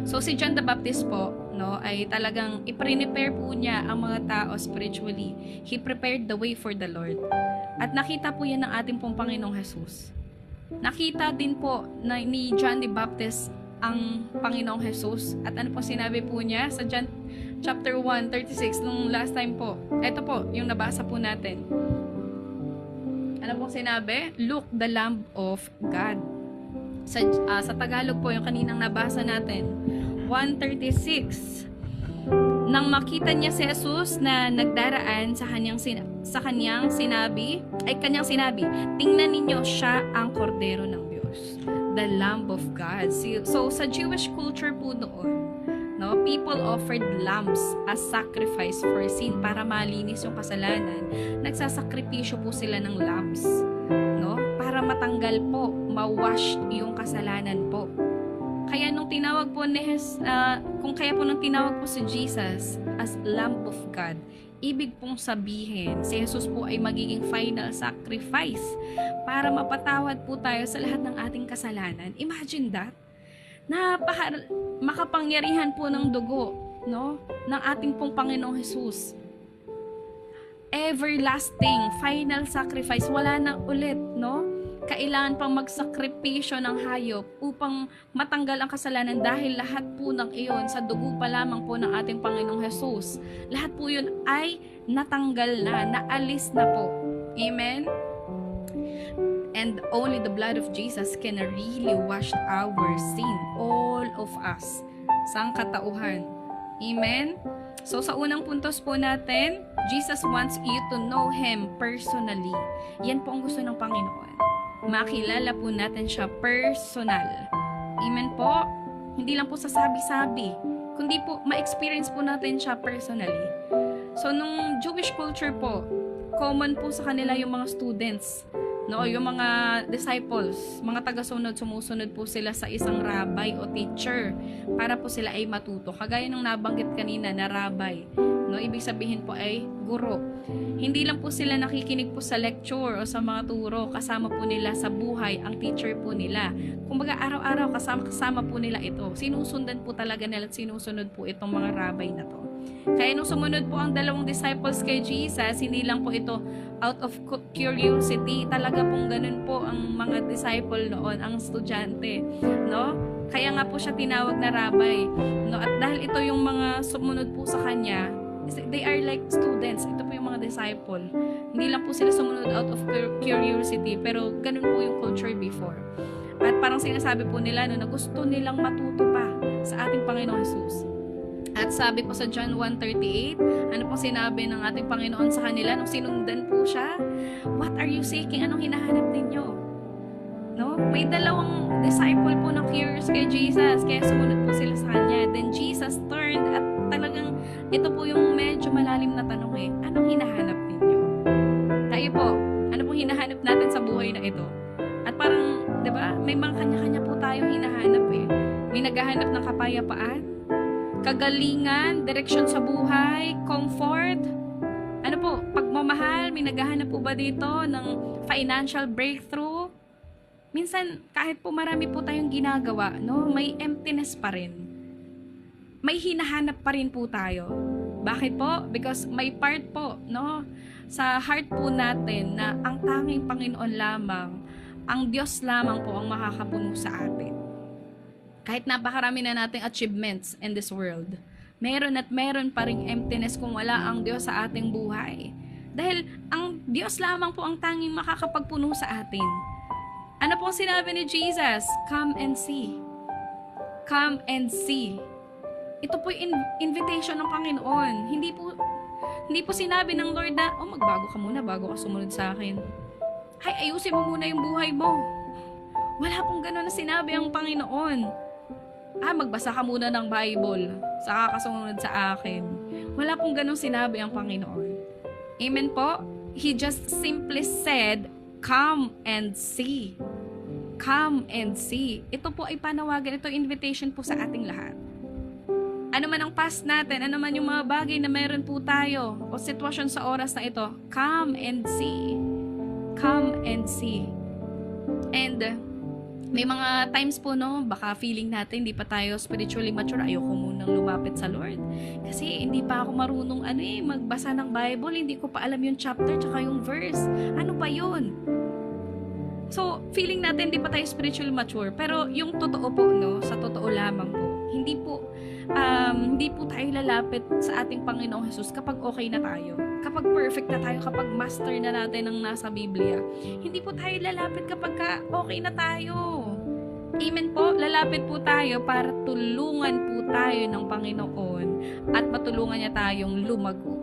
[SPEAKER 1] So si John the Baptist po, no, ay talagang i-prepare po niya ang mga tao spiritually. He prepared the way for the Lord. At nakita po yan ng ating pong Panginoong Jesus. Nakita din po ni John the Baptist ang Panginoong Jesus. At ano po sinabi po niya sa John chapter 1:36 nung last time po. Ito po yung nabasa po natin. Ano pong sinabi? Look, the Lamb of God. Sa Tagalog po yung kaninang nabasa natin. 1:36. Nang makita niya si Jesus na nagdaraan sa kanyang sinabi, tingnan ninyo, siya ang kordero ng Diyos, the Lamb of God. So sa Jewish culture po noon, no, people offered lambs as sacrifice for sin para malinis yung kasalanan. Nagsasakripisyo po sila ng lambs, no, para matanggal po, ma-wash yung kasalanan po. Kaya nung tinawag po nung tinawag po si Jesus as Lamb of God, ibig pong sabihin, si Jesus po ay magiging final sacrifice para mapatawad po tayo sa lahat ng ating kasalanan. Imagine that. Makapangyarihan po ng dugo, no, ng ating pong Panginoong Jesus. Everlasting, final sacrifice, wala na ulit, no? Kailangan pang magsakripisyo ng hayop upang matanggal ang kasalanan dahil lahat po ng iyon sa dugo pa lamang po ng ating Panginoong Jesus. Lahat po yun ay natanggal na, naalis na po. Amen? And only the blood of Jesus can really wash our sin, all of us, sangkatauhan. Amen? So sa unang puntos po natin, Jesus wants you to know Him personally. Yan po ang gusto ng Panginoon. Makilala po natin siya personal. Amen po? Hindi lang po sa sabi-sabi, kundi po ma-experience po natin siya personally. So nung Jewish culture po, common po sa kanila yung mga students, no, yung mga disciples, mga taga-sunod, sumusunod po sila sa isang rabbi o teacher para po sila ay matuto. Kagaya nung nabanggit kanina na rabbi, no, ibig sabihin po ay guro. Hindi lang po sila nakikinig po sa lecture o sa mga turo, kasama po nila sa buhay ang teacher po nila. Kumbaga araw-araw kasama po nila ito. Sinusundan po talaga nila at sinusunod po itong mga rabbi na to. Kaya nung sumunod po ang dalawang disciples kay Jesus, hindi lang po ito out of curiosity. Talaga pong ganun po ang mga disciple noon, ang estudyante, no? Kaya nga po siya tinawag na rabbi, no? At dahil ito yung mga sumunod po sa kanya, they are like students. Ito po yung mga disciple. Hindi lang po sila sumunod out of curiosity, pero ganun po yung culture before. At parang sinasabi po nila no, na gusto nilang matuto pa sa ating Panginoong Jesus. At sabi po sa John 1:38, ano po sinabi ng ating Panginoon sa kanila nung sinundan po siya? What are you seeking? Anong hinahanap ninyo? No? May dalawang disciple po na curious kay Jesus, kaya sumunod po sila sa kanya. Then Jesus turned at talagang ito po yung medyo malalim na tanong eh. Anong hinahanap ninyo? Tayo po, ano pong hinahanap natin sa buhay na ito? At parang 'di ba? May mga kanya-kanya po tayong hinahanap eh. May naghahanap ng kapayapaan, kagalingan, direksyon sa buhay, comfort. Ano po, pagmamahal, may naghahanap po ba dito ng financial breakthrough? Minsan, kahit po marami po tayong ginagawa, no, may emptiness pa rin. May hinahanap pa rin po tayo. Bakit po? Because may part po, no, sa heart po natin na ang tanging Panginoon lamang, ang Diyos lamang po ang makakapuno sa atin. Kahit napakarami na nating achievements in this world, meron at meron pa ring emptiness kung wala ang Diyos sa ating buhay. Dahil ang Diyos lamang po ang tanging makakapagpuno sa atin. Ano po ang sinabi ni Jesus? Come and see. Come and see. Ito po yung invitation ng Panginoon. Hindi po sinabi ng Lord na, magbago ka muna bago ka sumunod sa akin. Ay, ayusin mo muna yung buhay mo. Wala pong gano'n na sinabi ang Panginoon. Magbasa ka muna ng Bible, saka kasunod sa akin. Wala pong gano'ng sinabi ang Panginoon. Amen po? He just simply said, come and see. Come and see. Ito po ay panawagan, ito invitation po sa ating lahat. Ano man ang past natin, ano man yung mga bagay na meron po tayo, o sitwasyon sa oras na ito, come and see. Come and see. And may mga times po, no, baka feeling natin hindi pa tayo spiritually mature. Ayoko munang lumapit sa Lord. Kasi hindi pa ako marunong magbasa ng Bible. Hindi ko pa alam yung chapter tsaka yung verse. Ano pa yun? So, feeling natin hindi pa tayo spiritually mature. Pero yung totoo po, no, sa totoo lamang po, hindi po tayo lalapit sa ating Panginoong Jesus kapag okay na tayo. Kapag perfect na tayo, kapag master na natin ang nasa Biblia. Hindi po tayo lalapit kapag okay na tayo. Amen po? Lalapit po tayo para tulungan po tayo ng Panginoon at matulungan niya tayong lumago.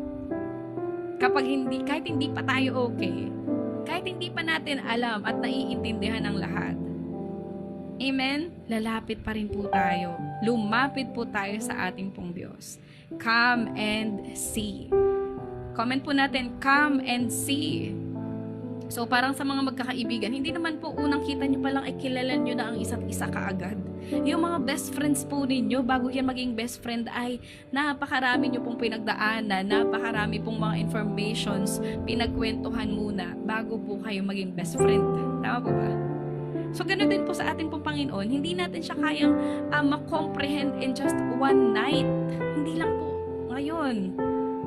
[SPEAKER 1] Kahit hindi pa tayo okay, kahit hindi pa natin alam at naiintindihan ang lahat, amen? Lalapit pa rin po tayo. Lumapit po tayo sa ating pong Diyos. Come and see. Comment po natin, come and see. So, parang sa mga magkakaibigan, hindi naman po unang kita nyo pa lang ay kilala nyo na ang isa't isa kaagad. Yung mga best friends po ninyo, bago yan maging best friend ay napakarami nyo pong pinagdaanan, napakarami pong mga informations, pinagkwentuhan muna bago po kayo maging best friend. Tama po ba? So, ganoon din po sa ating pong Panginoon, hindi natin siya kayang ma-comprehend in just one night. Hindi lang po ngayon.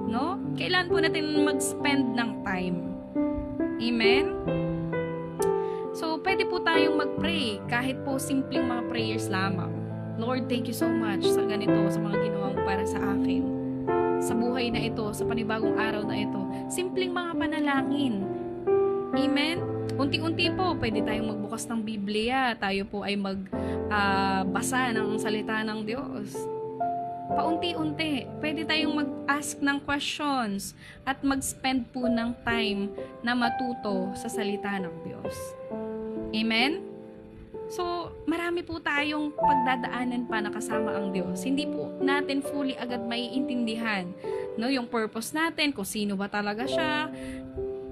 [SPEAKER 1] No? Kailan po natin mag-spend ng time. Amen? So, pwede po tayong mag-pray kahit po simpleng mga prayers lamang. Lord, thank you so much sa ganito, sa mga ginawa mo para sa akin. Sa buhay na ito, sa panibagong araw na ito. Simpleng mga panalangin. Amen? Unti-unti po, pwede tayong magbukas ng Biblia. Tayo po ay magbasa ng salita ng Diyos. Paunti-unti, pwede tayong mag-ask ng questions at mag-spend po ng time na matuto sa salita ng Diyos. Amen? So, marami po tayong pagdadaanan pa na kasama ang Diyos. Hindi po natin fully agad maiintindihan, no, yung purpose natin, kung sino ba talaga siya.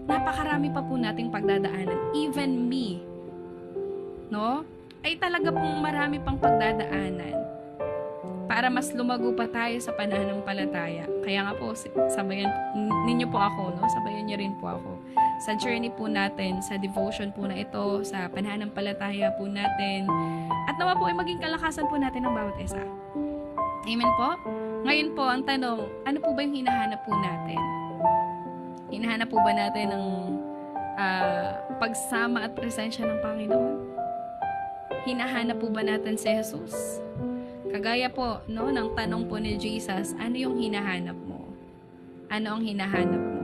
[SPEAKER 1] Napakarami pa po nating pagdadaanan. Even me, no, ay talaga pong marami pang pagdadaanan para mas lumago pa tayo sa pananampalataya. Kaya nga po, sabayan ninyo po ako, no? Sabayan niyo rin po ako sa journey po natin, sa devotion po na ito, sa pananampalataya po natin. At nawa po ay maging kalakasan po natin ng bawat isa. Amen po? Ngayon po, ang tanong, ano po ba yung hinahanap po natin? Hinahanap po ba natin ang pagsama at presensya ng Panginoon? Hinahanap po ba natin si Jesus? Kagaya po, no, ng tanong po ni Jesus, ano yung hinahanap mo? Ano ang hinahanap mo?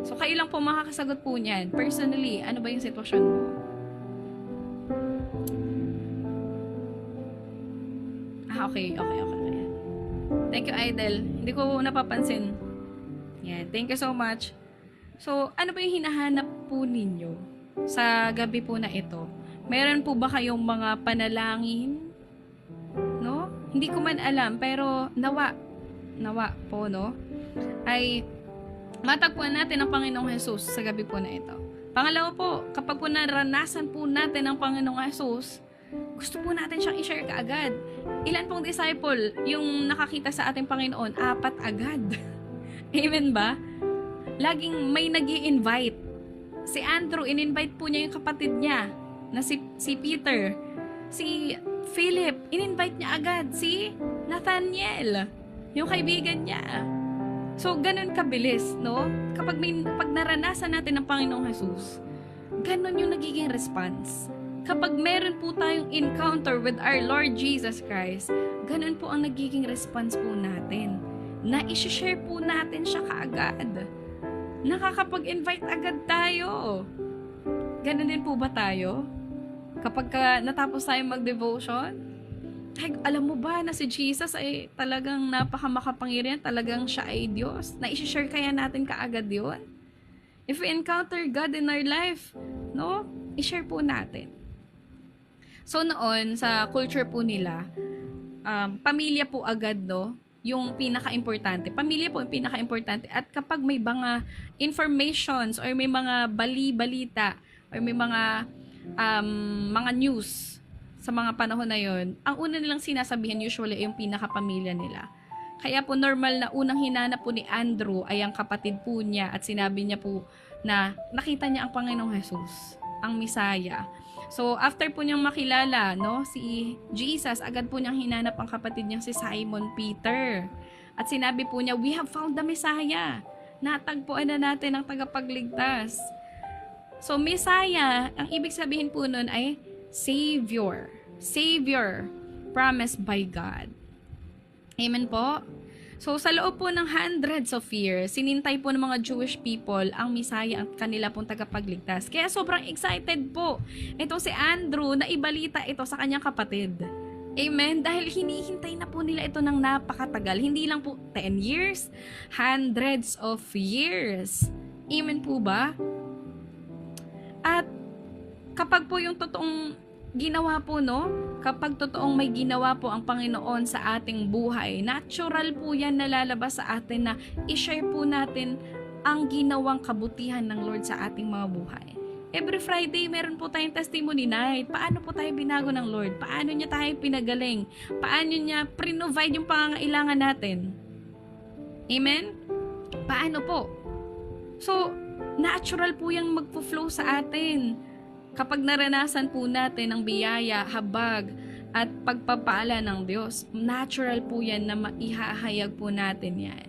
[SPEAKER 1] So, kayo lang po makakasagot po niyan. Personally, ano ba yung sitwasyon mo? Okay. Thank you, Idol. Hindi ko napapansin. Yan, thank you so much. So, ano ba yung hinahanap po ninyo sa gabi po na ito? Meron po ba kayong mga panalangin? No? Hindi ko man alam, pero nawa po, no? Ay matagpuan natin ang Panginoong Jesus sa gabi po na ito. Pangalawa po, kapag po naranasan po natin ang Panginoong Jesus, gusto po natin siyang i-share kaagad. Ilan pong disciple yung nakakita sa ating Panginoon? 4 agad. Amen ba? Laging may nag-i-invite. Si Andrew, in-invite po niya yung kapatid niya na si Peter. Si Philip, in-invite niya agad. Si Nathaniel, yung kaibigan niya. So, ganun kabilis, no? Kapag naranasan natin ng Panginoong Jesus, ganun yung nagiging response. Kapag meron po tayong encounter with our Lord Jesus Christ, ganun po ang nagiging response po natin. Na i-share po natin siya kaagad. Nakakapag-invite agad tayo. Ganun din po ba tayo? Kapag natapos tayo mag-devotion, ay, alam mo ba na si Jesus ay talagang napakamakapangyarihan, talagang siya ay Diyos? Na i-share kaya natin kaagad yun? If we encounter God in our life, no? I-share po natin. So noon, sa culture po nila, pamilya po agad, no? Yung pinaka-importante. Pamilya po yung pinaka-importante. At kapag may mga informations or may mga bali-balita or may mga news sa mga panahon na yon, ang una nilang sinasabihan usually ay yung pinaka-pamilya nila. Kaya po normal na unang hinanap po ni Andrew ay ang kapatid po niya at sinabi niya po na nakita niya ang Panginoong Jesus, ang Misaya. So after po niyang makilala, no, si Jesus, agad po niyang hinanap ang kapatid niyang si Simon Peter. At sinabi po niya, "We have found the Messiah." Natagpuan na natin ang tagapagligtas. So Messiah, ang ibig sabihin po nun ay Savior. Savior promised by God. Amen po? So, sa loob po ng hundreds of years, sinintay po ng mga Jewish people ang Messiah, ang kanila pong tagapagligtas. Kaya sobrang excited po ito si Andrew na ibalita ito sa kanyang kapatid. Amen? Dahil hinihintay na po nila ito ng napakatagal. Hindi lang po 10 years, hundreds of years. Amen po ba? At kapag po yung totoong ginawa po, no? Kapag totoong may ginawa po ang Panginoon sa ating buhay, natural po yan na lalabas sa atin na i-share po natin ang ginawang kabutihan ng Lord sa ating mga buhay. Every Friday, meron po tayong testimony night. Paano po tayo binago ng Lord? Paano niya tayo pinagaling? Paano niya pre-provide yung pangangailangan natin? Amen? Paano po? So, natural po yung magpo-flow sa atin. Kapag naranasan po natin ang biyaya, habag, at pagpapala ng Diyos, natural po yan na maihahayag po natin yan.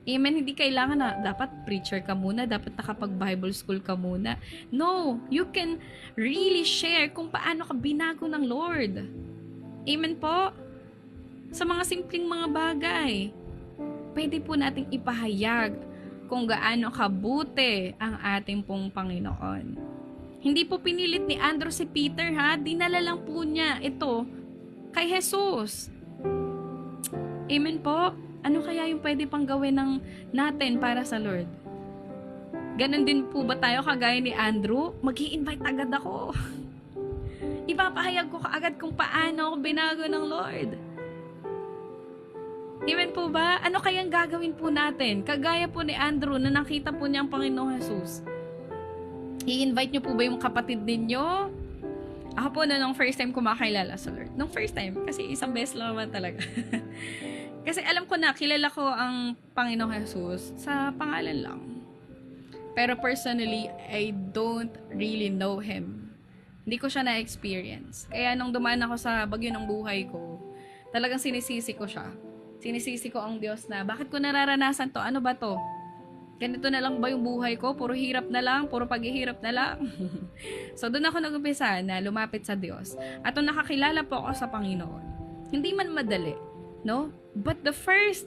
[SPEAKER 1] Amen? Hindi kailangan na dapat preacher ka muna, dapat nakapag-Bible school ka muna. No, you can really share kung paano ka binago ng Lord. Amen po? Sa mga simpleng mga bagay, pwede po nating ipahayag kung gaano kabuti ang ating pong Panginoon. Hindi po pinilit ni Andrew si Peter, ha? Dinala lang po niya ito kay Jesus. Amen po? Ano kaya yung pwede pang gawin natin para sa Lord? Ganon din po ba tayo kagaya ni Andrew? Mag-i-invite agad ako. Ipapahayag ko kaagad kung paano ako binago ng Lord. Amen po ba? Ano kayang gagawin po natin? Kagaya po ni Andrew na nakita po niya ang Panginoong Jesus. I-invite niyo po ba yung kapatid ninyo? Ako po nung first time ko makakilala sa Lord. Nung first time, kasi isang beses lang naman talaga. Kasi alam ko na, kilala ko ang Panginoong Jesus sa pangalan lang. Pero personally, I don't really know Him. Hindi ko siya na-experience. Kaya nung dumaan ako sa bagyo ng buhay ko, talagang sinisisi ko siya. Sinisisi ko ang Diyos na, bakit ko nararanasan to? Ano ba to? Ganito na lang ba yung buhay ko? Puro hirap na lang? Puro paghihirap na lang? So, doon ako nag-umpisa na lumapit sa Diyos. At nung nakakilala po ako sa Panginoon, hindi man madali, no? But the first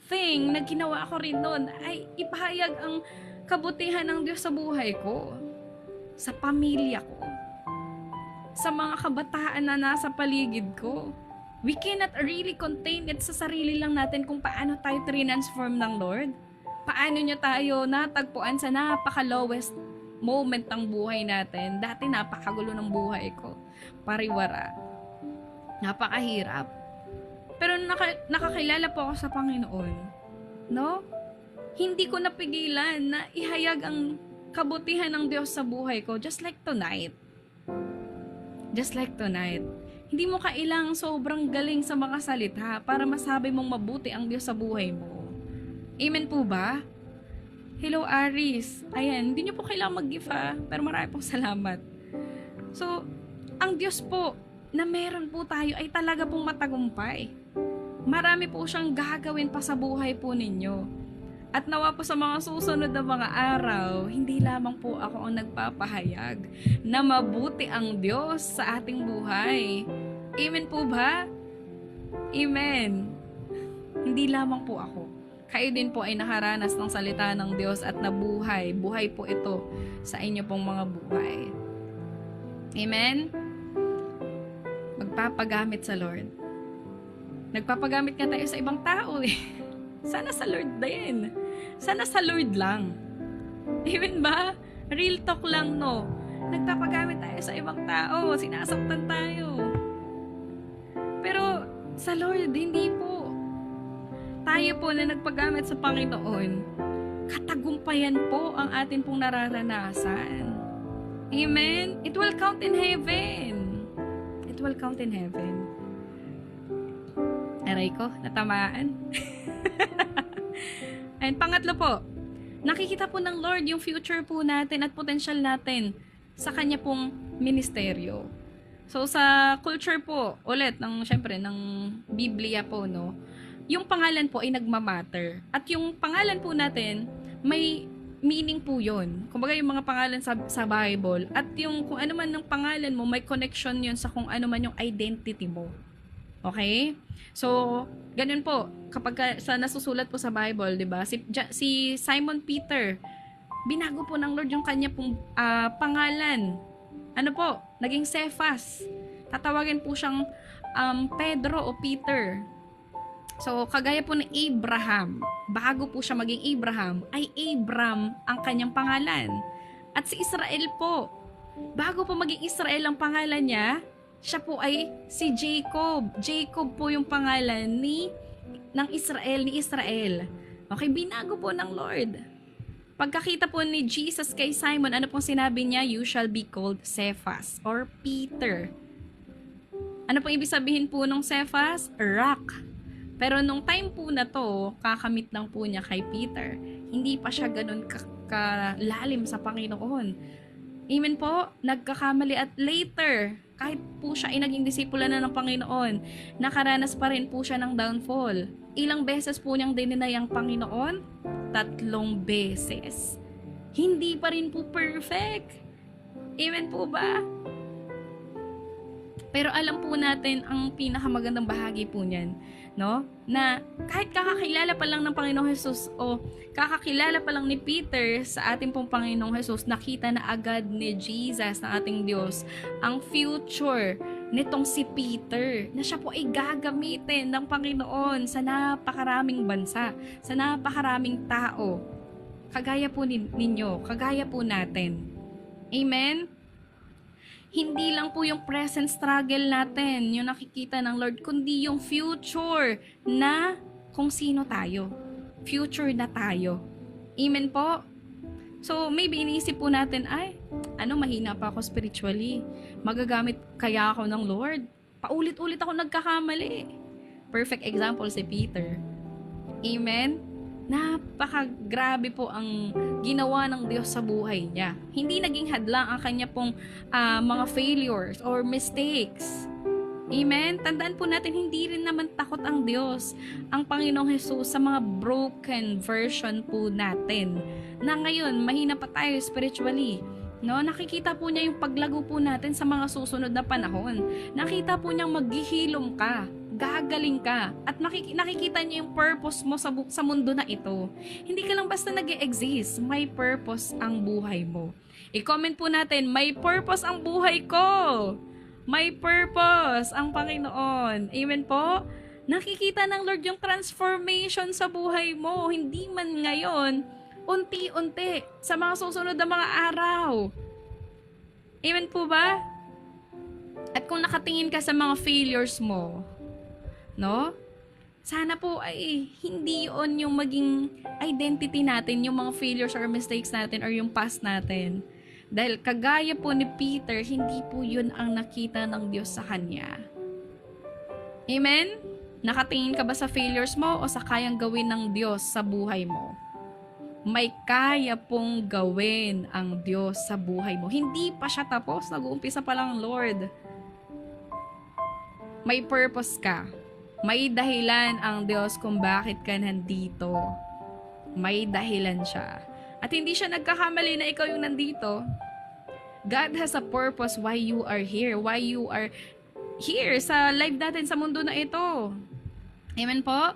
[SPEAKER 1] thing na ginawa ko rin noon ay ipahayag ang kabutihan ng Diyos sa buhay ko, sa pamilya ko, sa mga kabataan na nasa paligid ko. We cannot really contain it sa sarili lang natin kung paano tayo transform ng Lord. Paano niya tayo natagpuan sa napaka-lowest moment ng buhay natin. Dati napakagulo ng buhay ko. Pariwara. Napakahirap. Pero nakakilala po ako sa Panginoon. No? Hindi ko napigilan na ihayag ang kabutihan ng Diyos sa buhay ko, just like tonight. Just like tonight. Hindi mo kailangang sobrang galing sa mga salita para masabi mong mabuti ang Diyos sa buhay mo. Amen po ba? Hello, Aris. Ayan, hindi niyo po kailangang mag-give pero marami pong salamat. So, ang Diyos po na meron po tayo ay talaga pong matagumpay. Marami po siyang gagawin pa sa buhay po ninyo. At nawa po sa mga susunod na mga araw, hindi lamang po ako ang nagpapahayag na mabuti ang Diyos sa ating buhay. Amen po ba? Amen. Hindi lamang po ako. Kayo din po ay nakaranas ng salita ng Diyos at nabuhay. Buhay po ito sa inyo pong mga buhay. Amen? Magpapagamit sa Lord. Nagpapagamit nga tayo sa ibang tao eh. Sana sa Lord din. Sana sa Lord lang. Amen ba? Real talk lang, no? Nagpapagamit tayo sa ibang tao. Sinasaktan tayo. Pero sa Lord, hindi po. Tayo po na nagpagamit sa Panginoon, katagumpayan po ang atin pong nararanasan. Amen? It will count in heaven. It will count in heaven. Aray ko, natamaan. And pangatlo po, nakikita po ng Lord yung future po natin at potential natin sa kanya pong ministeryo. So sa culture po, ulit, syempre, ng Biblia po, no, yung pangalan po ay nagmamatter. At yung pangalan po natin, may meaning po yun. Kumbaga yung mga pangalan sa Bible, at yung kung ano man ng pangalan mo, may connection yun sa kung ano man yung identity mo. Okay? So, ganun po, kapag sa nasusulat po sa Bible, 'di ba? Si Simon Peter, binago po ng Lord yung kanya pong pangalan. Ano po? Naging Cephas. Tatawagin po siyang Pedro o Peter. So, kagaya po ni Abraham, bago po siya maging Abraham, ay Abram ang kanyang pangalan. At si Israel po, bago po maging Israel ang pangalan niya, siya po ay si Jacob. Jacob po yung pangalan ni Israel. Okay, binago po ng Lord. Pagkakita po ni Jesus kay Simon, ano pong sinabi niya? You shall be called Cephas or Peter. Ano pong ibig sabihin po ng Cephas? Rock. Pero nung time po na to, kakamit lang po niya kay Peter. Hindi pa siya ganun kalalim sa Panginoon. Amen po? Nagkakamali at later, kahit po siya ay naging disipula na ng Panginoon, nakaranas pa rin po siya ng downfall. Ilang beses po niyang dininay ang Panginoon? 3 beses. Hindi pa rin po perfect. Amen po ba? Pero alam po natin ang pinakamagandang bahagi po niyan, no? Na kahit kakakilala pa lang ng Panginoong Hesus o kakakilala pa lang ni Peter sa ating pong Panginoong Hesus, nakita na agad ni Jesus, ng ating Diyos, ang future nitong si Peter, na siya po ay gagamitin ng Panginoon sa napakaraming bansa, sa napakaraming tao. Kagaya po ninyo, kagaya po natin. Amen? Hindi lang po yung present struggle natin yung nakikita ng Lord, kundi yung future na kung sino tayo. Future na tayo. Amen po? So, maybe iniisip po natin, mahina pa ako spiritually. Magagamit kaya ako ng Lord? Paulit-ulit ako nagkakamali. Perfect example si Peter. Amen? Napakagrabe po ang ginawa ng Diyos sa buhay niya. Hindi naging hadlang ang kanya pong mga failures or mistakes. Amen? Tandaan po natin, hindi rin naman takot ang Diyos, ang Panginoong Hesus, sa mga broken version po natin. Na ngayon, mahina pa tayo spiritually. No, nakikita po niya yung paglago po natin sa mga susunod na panahon. Nakita po niyang maghihilom ka, gagaling ka, at nakikita niya yung purpose mo sa mundo na ito. Hindi ka lang basta nag-e-exist, may purpose ang buhay mo. I-comment po natin, may purpose ang buhay ko. May purpose ang Panginoon. Amen po? Nakikita ng Lord yung transformation sa buhay mo. Hindi man ngayon, unti-unti, sa mga susunod na mga araw. Amen po ba? At kung nakatingin ka sa mga failures mo, no? Sana po ay hindi yun yung maging identity natin, yung mga failures or mistakes natin or yung past natin. Dahil kagaya po ni Peter, hindi po yun ang nakita ng Diyos sa kanya. Amen? Nakatingin ka ba sa failures mo o sa kayang gawin ng Diyos sa buhay mo? May kaya pong gawin ang Diyos sa buhay mo. Hindi pa siya tapos, nag-uumpisa pa lang, Lord. May purpose ka. May dahilan ang Diyos kung bakit ka nandito. May dahilan siya. At hindi siya nagkakamali na ikaw yung nandito. God has a purpose why you are here. Why you are here sa life natin sa mundo na ito. Amen po?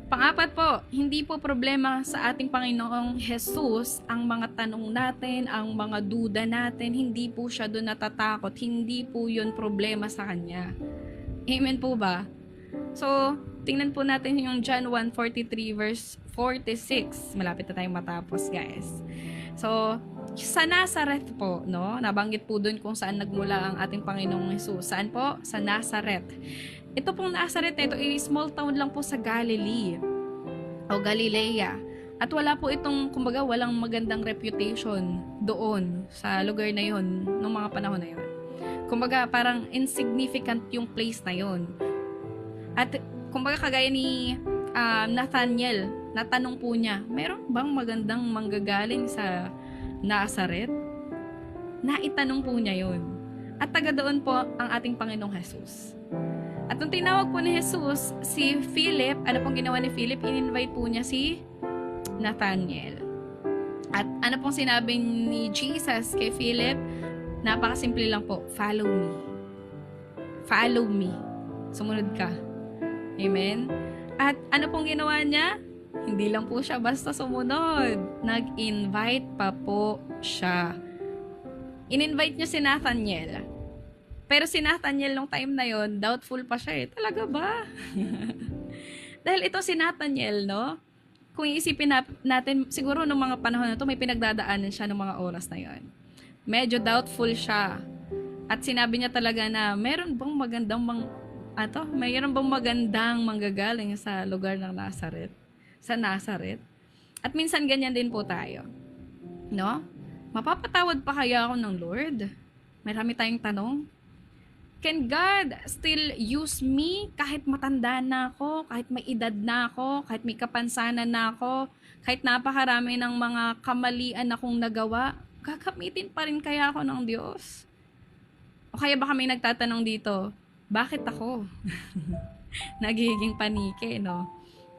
[SPEAKER 1] Pang-apat po, hindi po problema sa ating Panginoong Jesus ang mga tanong natin, ang mga duda natin. Hindi po siya doon natatakot. Hindi po yun problema sa Kanya. Amen po ba? So, tingnan po natin yung John 1:43 verse 46. Malapit na tayong matapos, guys. So, sa Nazareth po, no? Nabanggit po doon kung saan nagmula ang ating Panginoong Jesus. Saan po? Sa Nazareth. Ito pong Nazareth, ito ay small town lang po sa Galilee o Galilea. At wala po itong, kumbaga, walang magandang reputation doon sa lugar na yon noong mga panahon na yon. Kumbaga, parang insignificant yung place na yon. At kumbaga, kagaya ni Nathaniel, natanong po niya, meron bang magandang manggagaling sa Nazareth? Naitanong po niya yon. At taga doon po ang ating Panginoong Jesus. At nung tinawag po ni Jesus, si Philip, ano pong ginawa ni Philip? In-invite po niya si Nathaniel. At ano pong sinabi ni Jesus kay Philip? Napakasimple lang po, follow me. Follow me. Sumunod ka. Amen? At ano pong ginawa niya? Hindi lang po siya basta sumunod. Nag-invite pa po siya. In-invite niya si Nathaniel. Pero si Nathaniel nung time na yon, doubtful pa siya eh. Talaga ba? Dahil ito si Nathaniel, no? Kung iisipin natin, siguro nung mga panahon na to, may pinagdadaanan siya nung mga oras na yon. Medyo doubtful siya. At sinabi niya talaga na, mayroon bang magandang manggagaling sa lugar ng Nazareth? Sa Nazareth? At minsan ganyan din po tayo. No? Mapapatawad pa kaya ako ng Lord? Marami tayong tanong. Can God still use me kahit matanda na ako, kahit may edad na ako, kahit may kapansanan na ako, kahit napakarami ng mga kamalian akong nagawa? Gagamitin pa rin kaya ako ng Diyos? O kaya baka may nagtatanong dito, bakit ako? Nagiging panike, no?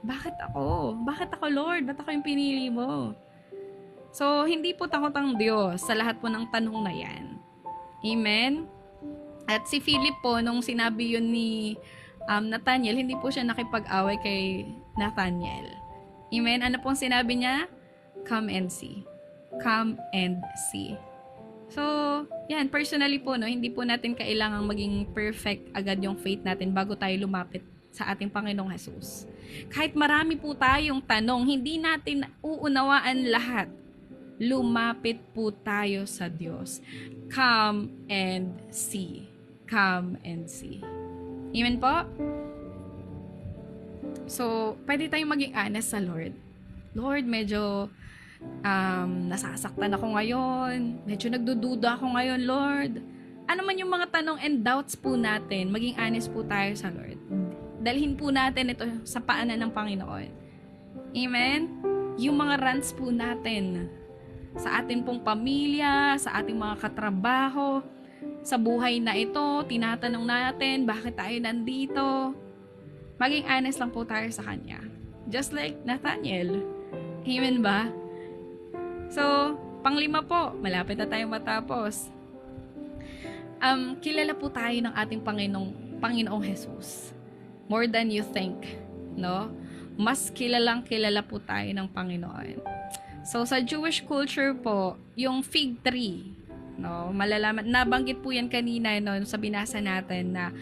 [SPEAKER 1] Bakit ako? Bakit ako, Lord? Ba't ako yung pinili mo? So, hindi po takot ang Diyos sa lahat po ng tanong na yan. Amen? At si Philip po, nung sinabi yun ni Nathaniel, hindi po siya nakipag-away kay Nathaniel. Amen? Ano pong sinabi niya? Come and see. Come and see. So, yan, personally po, no, hindi po natin kailangang maging perfect agad yung faith natin bago tayo lumapit sa ating Panginoong Jesus. Kahit marami po tayong tanong, hindi natin uunawaan lahat. Lumapit po tayo sa Diyos. Come and see. Come and see. Amen po? So, pwede tayong maging honest sa Lord. Lord, medyo nasasaktan ako ngayon. Medyo nagdududa ako ngayon, Lord. Ano man yung mga tanong and doubts po natin, maging honest po tayo sa Lord. Dalhin po natin ito sa paanan ng Panginoon. Amen? Yung mga rants po natin sa ating pong pamilya, sa ating mga katrabaho, sa buhay na ito, tinatanong natin, bakit tayo nandito? Maging honest lang po tayo sa Kanya. Just like Nathaniel. Amen ba? So, panglima po, malapit na tayong matapos. Kilala po tayo ng ating Panginoong Jesus. More than you think, no? Mas kilala po tayo ng Panginoon. So, sa Jewish culture po, yung fig tree, no? Malalaman, nabanggit po yan kanina, no? Sa binasa natin na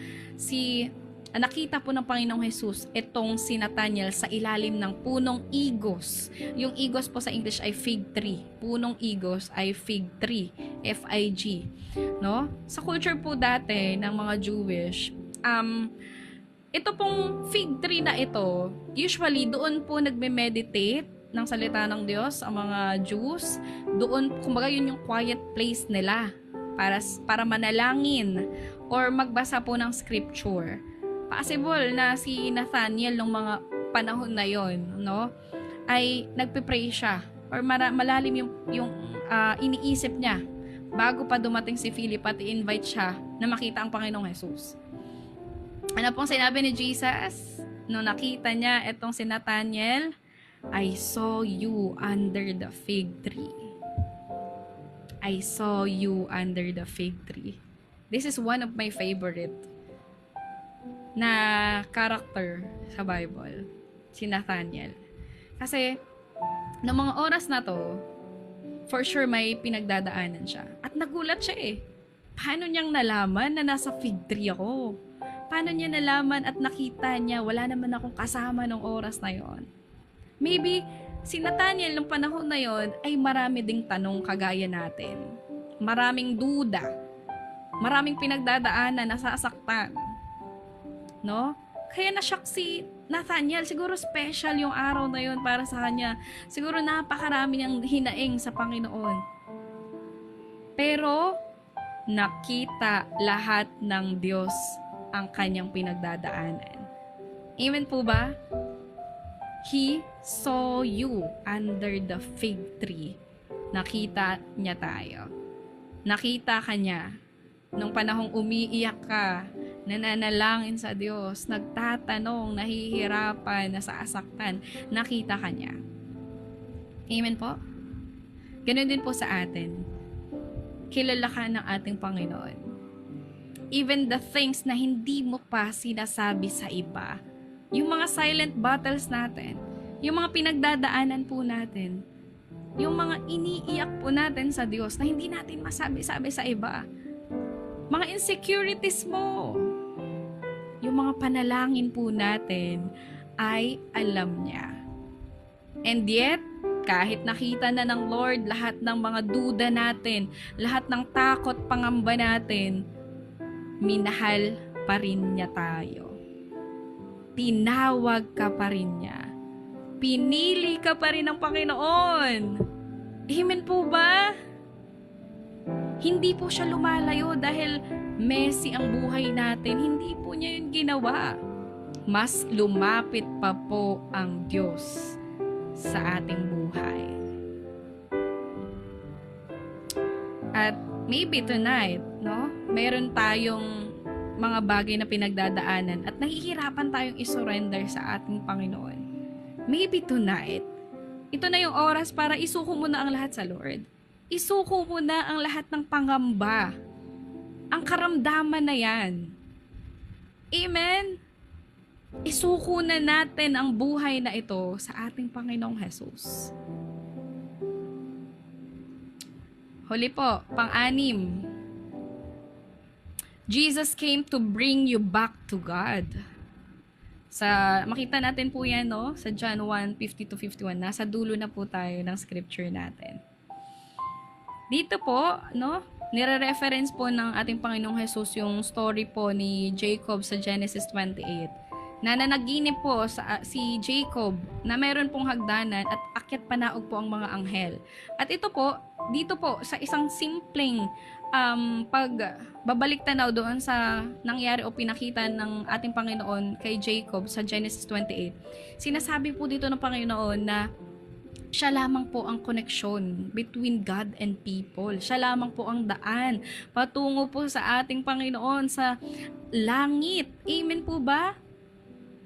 [SPEAKER 1] nakita po ng Panginoong Jesus itong si Nathaniel sa ilalim ng punong igos. Yung igos po sa English ay fig tree. Punong igos ay fig tree. F-I-G. No? Sa culture po dati ng mga Jewish, ito pong fig tree na ito, usually doon po nagme-meditate ng salita ng Diyos ang mga Jews. Doon, kumbaga yun yung quiet place nila para manalangin or magbasa po ng scripture. Possible na si Nathaniel nung mga panahon na yon, no, ay nagpe-pray siya or malalim yung iniisip niya bago pa dumating si Philip at i-invite siya na makita ang Panginoong Jesus. Ano pong sinabi ni Jesus nung nakita niya etong si Nathaniel? I saw you under the fig tree. I saw you under the fig tree. This is one of my favorite na character sa Bible, si Nathaniel. Kasi, noong mga oras na to, for sure may pinagdadaanan siya. At nagulat siya eh. Paano niyang nalaman na nasa fig tree ako? Paano niya nalaman at nakita niya wala naman akong kasama nung oras na yon? Maybe, si Nathaniel nung panahon na yon ay marami ding tanong kagaya natin. Maraming duda. Maraming pinagdadaanan, nasasaktan. No? Kaya na-shock si Nathaniel. Siguro special yung araw na yon para sa kanya. Siguro napakarami niyang hinaing sa Panginoon. Pero, nakita lahat ng Diyos ang kanyang pinagdadaanan. Amen po ba? He saw you under the fig tree. Nakita niya tayo. Nakita ka niya nung panahong umiiyak ka, nananalangin sa Diyos, nagtatanong, nahihirapan, nasasaktan. Nakita ka niya. Amen po? Ganun din po sa atin. Kilala ka ng ating Panginoon. Even the things na hindi mo pa sinasabi sa iba, yung mga silent battles natin, yung mga pinagdadaanan po natin, yung mga iniiyak po natin sa Diyos na hindi natin masabi-sabi sa iba, mga insecurities mo, yung mga panalangin po natin ay alam niya. And yet, kahit nakita na ng Lord lahat ng mga duda natin, lahat ng takot, pangamba natin, minahal pa rin niya tayo. Tinawag ka pa rin niya. Pinili ka pa rin ng Panginoon. Amen po ba? Hindi po siya lumalayo dahil messy ang buhay natin. Hindi po niya yun ginawa. Mas lumapit pa po ang Diyos sa ating buhay. At maybe tonight, no? Meron tayong mga bagay na pinagdadaanan at nahihirapan tayong isurrender sa ating Panginoon. Maybe tonight, ito na yung oras para isuko mo na ang lahat sa Lord. Isuko mo na ang lahat ng pangamba. Ang karamdaman na yan. Amen? Isuko na natin ang buhay na ito sa ating Panginoong Jesus. Huli po, pang-anim. Jesus came to bring you back to God. Makita natin po yan, no? Sa John 1:50-51. Nasa dulo na po tayo ng scripture natin. Dito po, no? Nire-reference po ng ating Panginoong Jesus yung story po ni Jacob sa Genesis 28. Nananaginip po si Jacob na meron pong hagdanan at akyat panaog po ang mga anghel. At ito po, dito po, sa isang simpleng pagbabalik tanaw doon sa nangyari o pinakita ng ating Panginoon kay Jacob sa Genesis 28, sinasabi po dito ng Panginoon na siya lamang po ang connection between God and people. Siya lamang po ang daan patungo po sa ating Panginoon sa langit. Amen po ba?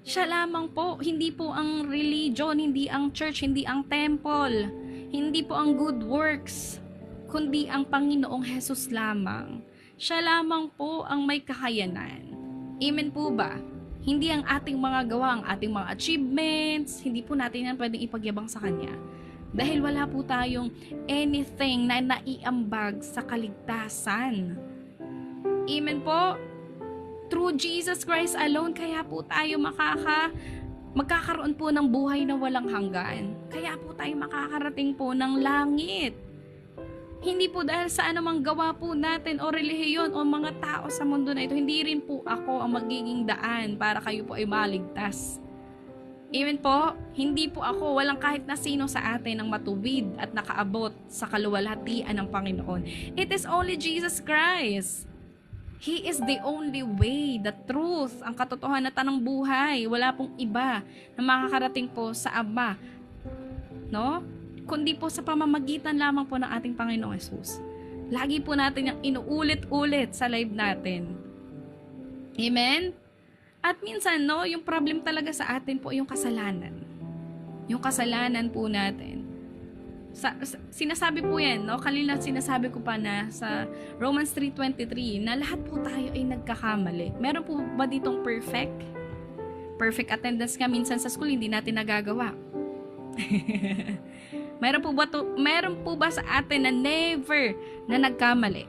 [SPEAKER 1] Siya lamang po, hindi po ang religion, hindi ang church, hindi ang temple, hindi po ang good works, kundi ang Panginoong Jesus lamang. Siya lamang po ang may kakayanan. Amen po ba? Hindi ang ating mga gawa, ang ating mga achievements, hindi po natin yan pwedeng ipagyabang sa Kanya. Dahil wala po tayong anything na naiambag sa kaligtasan. Amen po? Through Jesus Christ alone, kaya po tayo magkakaroon po ng buhay na walang hanggan. Kaya po tayo makakarating po ng langit. Hindi po dahil sa anumang gawa po natin o relihiyon o mga tao sa mundo na ito. Hindi rin po ako ang magiging daan para kayo po ay maligtas. Amen po, hindi po ako, walang kahit na sino sa atin ang matuwid at nakaabot sa kaluwalhatian ng Panginoon. It is only Jesus Christ. He is the only way, the truth, ang katotohanan ng buhay. Wala pong iba na makakarating po sa Ama, no? Kundi po sa pamamagitan lamang po ng ating Panginoong Hesus. Lagi po natin yung inuulit-ulit sa live natin. Amen? At minsan, no, yung problem talaga sa atin po yung kasalanan. Yung kasalanan po natin. Sinasabi po yan, no? Kanina sinasabi ko pa na sa Romans 3:23 na lahat po tayo ay nagkakamali. Meron po ba ditong perfect? Perfect attendance nga minsan sa school, hindi natin nagagawa. Meron po ba sa atin na never na nagkamali?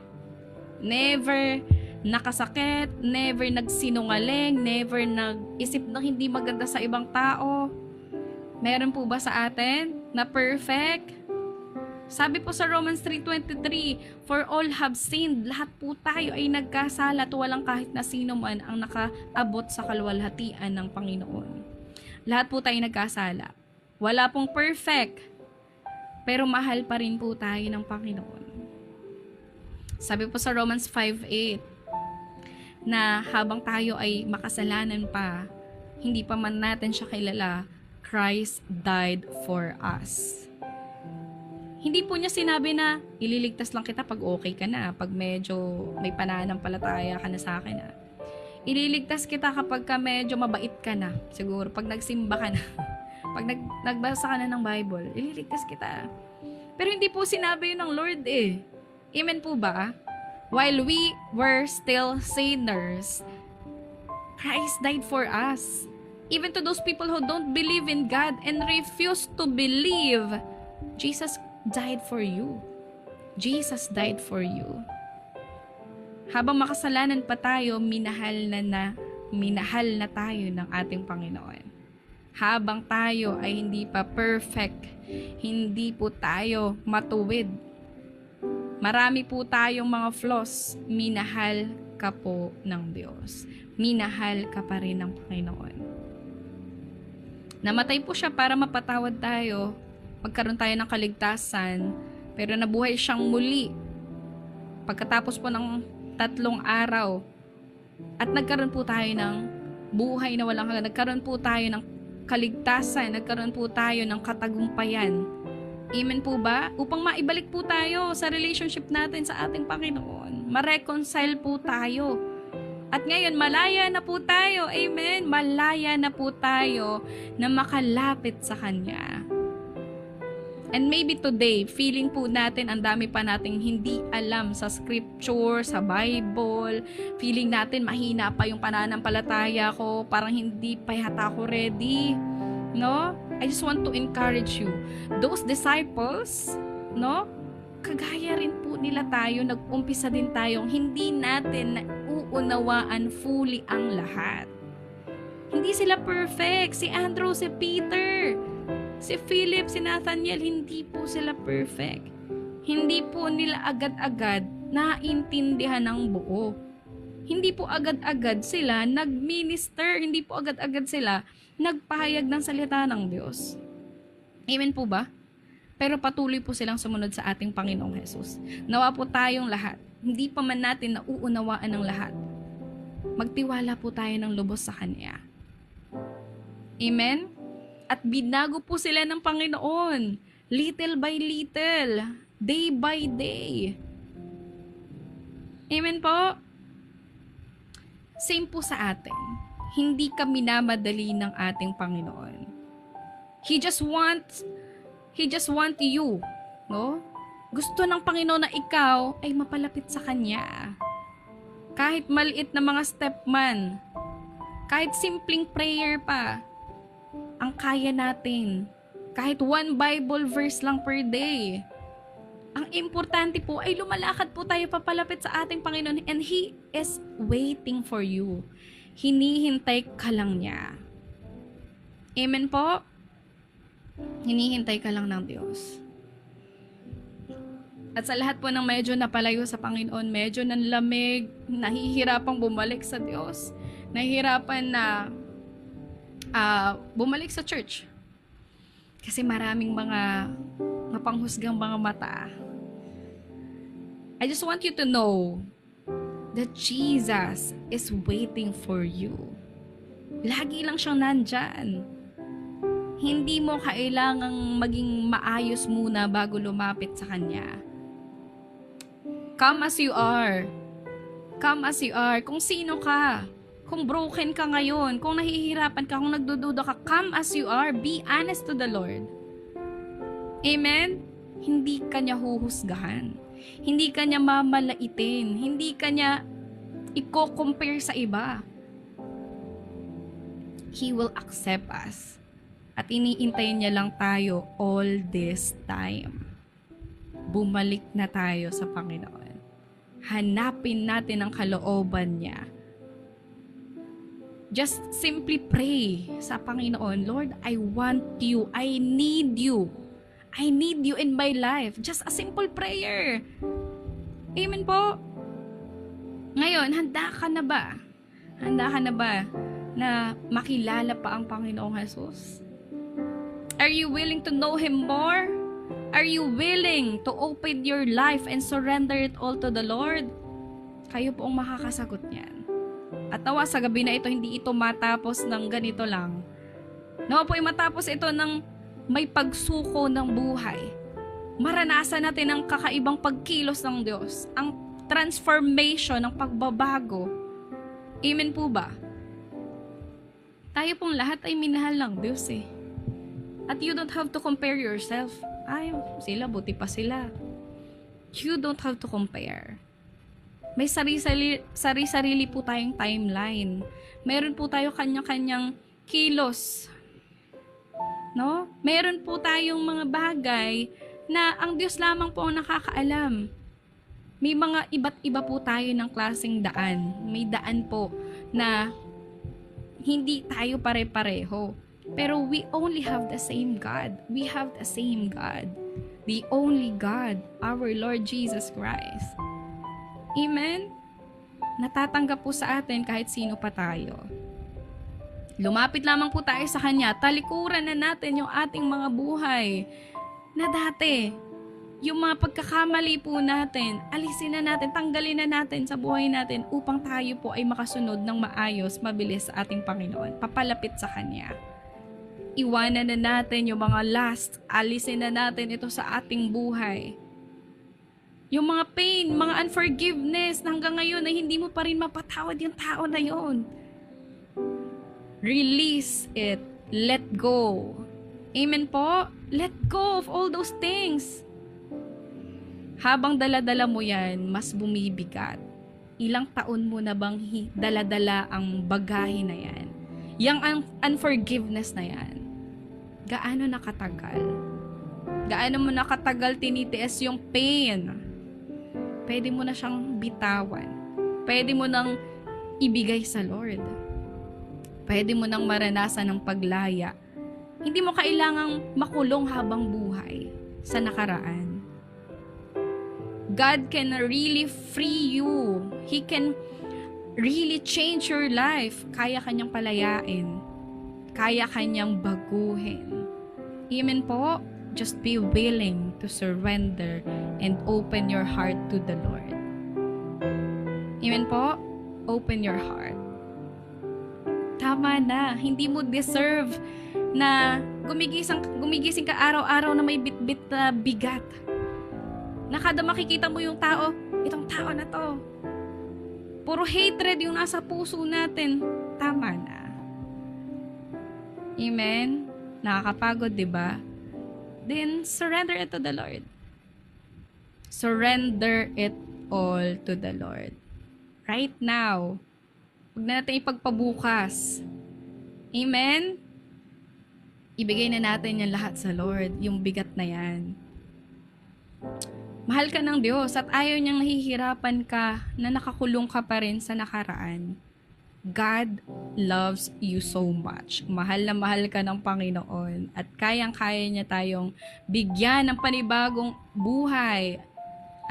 [SPEAKER 1] Never nakasakit, never nagsinungaling, never nag-isip na hindi maganda sa ibang tao? Meron po ba sa atin na perfect? Sabi po sa Romans 3:23, for all have sinned, lahat po tayo ay nagkasala at walang kahit na sino man ang nakaabot sa kaluwalhatian ng Panginoon. Lahat po tayo nagkasala. Wala pong perfect. Pero mahal pa rin po tayo ng Panginoon. Sabi po sa Romans 5:8 na habang tayo ay makasalanan pa, hindi pa man natin siya kilala, Christ died for us. Hindi po niya sinabi na ililigtas lang kita pag okay ka na, pag medyo may pananampalataya ka na sa akin. Ililigtas kita kapag ka medyo mabait ka na, siguro pag nagsimba ka na. Pag nagbasa ka na ng Bible, ililigtas kita. Pero hindi po sinabi yun ng Lord eh. Amen po ba? While we were still sinners, Christ died for us. Even to those people who don't believe in God and refuse to believe, Jesus died for you. Jesus died for you. Habang makasalanan pa tayo, minahal na tayo ng ating Panginoon. Habang tayo ay hindi pa perfect, hindi po tayo matuwid. Marami po tayong mga flaws, minahal ka po ng Diyos. Minahal ka pa rin ng Panginoon. Namatay po siya para mapatawad tayo, magkaroon tayo ng kaligtasan, pero nabuhay siyang muli. Pagkatapos po ng 3 araw, at nagkaroon po tayo ng buhay na walang hanggan, nagkaroon po tayo ng kaligtasan, nagkaroon po tayo ng katagumpayan. Amen po ba? Upang maibalik po tayo sa relationship natin sa ating Panginoon. Ma-reconcile po tayo. At ngayon, malaya na po tayo. Amen? Malaya na po tayo na makalapit sa Kanya. And maybe today, feeling po natin ang dami pa nating hindi alam sa scripture, sa Bible. Feeling natin mahina pa yung pananampalataya ko, parang hindi pa yata ako ready. No? I just want to encourage you. Those disciples, no? Kagaya rin po nila tayo, nag-umpisa din tayong hindi natin nauunawaan fully ang lahat. Hindi sila perfect. Si Andrew, si Peter, si Philip, si Nathaniel, hindi po sila perfect. Hindi po nila agad-agad naintindihan ng buo. Hindi po agad-agad sila nag-minister, hindi po agad-agad sila nagpahayag ng salita ng Diyos. Amen po ba? Pero patuloy po silang sumunod sa ating Panginoong Hesus. Nawa po tayong lahat, hindi pa man natin nauunawaan ng lahat, magtiwala po tayo ng lubos sa Kanya. Amen? At binago po sila ng Panginoon, little by little, day by day. Amen po? Same po sa atin. Hindi ka minamadali ng ating Panginoon. He just want you, no? Gusto ng Panginoon na ikaw ay mapalapit sa Kanya. Kahit maliit na mga step man, kahit simpleng prayer pa, ang kaya natin. Kahit 1 Bible verse lang per day. Ang importante po ay lumalakad po tayo papalapit sa ating Panginoon, and He is waiting for you. Hinihintay ka lang niya. Amen po? Hinihintay ka lang ng Diyos. At sa lahat po ng medyo napalayo sa Panginoon, medyo nanlamig, nahihirapang bumalik sa Diyos, nahihirapan na bumalik sa church. Kasi maraming mga mapanghusgang mga mata. I just want you to know that Jesus is waiting for you. Lagi lang siyang nandyan. Hindi mo kailangang maging maayos muna bago lumapit sa Kanya. Come as you are. Come as you are. Kung sino ka. Kung broken ka ngayon. Kung nahihirapan ka. Kung nagdududa ka. Come as you are. Be honest to the Lord. Amen? Hindi ka niya huhusgahan. Hindi ka niya mamalaitin. Hindi ka niya i-compare sa iba. He will accept us. At iniintayin niya lang tayo all this time. Bumalik na tayo sa Panginoon. Hanapin natin ang kalooban niya. Just simply pray sa Panginoon, Lord, I want you. I need you. I need you in my life. Just a simple prayer. Amen po. Ngayon, handa ka na ba? Handa ka na ba na makilala pa ang Panginoong Jesus? Are you willing to know Him more? Are you willing to open your life and surrender it all to the Lord? Kayo po ang makakasagot niyan. At nawa sa gabi na ito, hindi ito matapos ng ganito lang. Nawa po ay matapos ito ng may pagsuko ng buhay. Maranasan natin ang kakaibang pagkilos ng Diyos. Ang transformation, ang pagbabago. Amen po ba? Tayo pong lahat ay minahal ng Diyos eh. At you don't have to compare yourself. Ay, sila, buti pa sila. You don't have to compare. May sarili po tayong timeline. Meron po tayo kanya-kanyang kilos. No? Meron po tayong mga bagay na ang Diyos lamang po ang nakakaalam. May mga iba't iba po tayo ng klaseng daan. May daan po na hindi tayo pare-pareho. Pero we only have the same God. We have the same God. The only God, our Lord Jesus Christ. Amen? Natatanggap po sa atin kahit sino pa tayo. Lumapit lamang po tayo sa Kanya. Talikuran na natin yung ating mga buhay na dati. Yung mga pagkakamali po natin, alisin na natin, tanggalin na natin sa buhay natin upang tayo po ay makasunod ng maayos, mabilis sa ating Panginoon. Papalapit sa Kanya. Iwanan na natin yung mga lust, alisin na natin ito sa ating buhay. Yung mga pain, mga unforgiveness na hanggang ngayon ay hindi mo pa rin mapatawad yung tao na yon. Release it. Let go. Amen po? Let go of all those things. Habang dala-dala mo yan, mas bumibigat. Ilang taon mo na bang dala-dala ang bagahe na yan? Yang unforgiveness na yan. Gaano nakatagal? Gaano mo nakatagal tinitiis yung pain? Pwede mo na siyang bitawan. Pwede mo nang ibigay sa Lord. Pwede mo nang maranasan ng paglaya. Hindi mo kailangang makulong habang buhay sa nakaraan. God can really free you. He can really change your life. Kaya kanyang palayain. Kaya kanyang baguhin. Amen po? Just be willing to surrender and open your heart to the Lord. Amen po? Open your heart. Tama na. Hindi mo deserve na gumigising ka araw-araw na may bit-bit na bigat. Na kada makikita mo yung tao, itong tao na to. Puro hatred yung nasa puso natin. Tama na. Amen? Nakakapagod, di ba? Then, surrender it to the Lord. Surrender it all to the Lord. Right now. Huwag na natin ipagpabukas. Amen? Ibigay na natin yan lahat sa Lord, yung bigat na yan. Mahal ka ng Diyos at ayaw niyang nahihirapan ka na nakakulong ka pa rin sa nakaraan. God loves you so much. Mahal na mahal ka ng Panginoon at kayang-kaya niya tayong bigyan ng panibagong buhay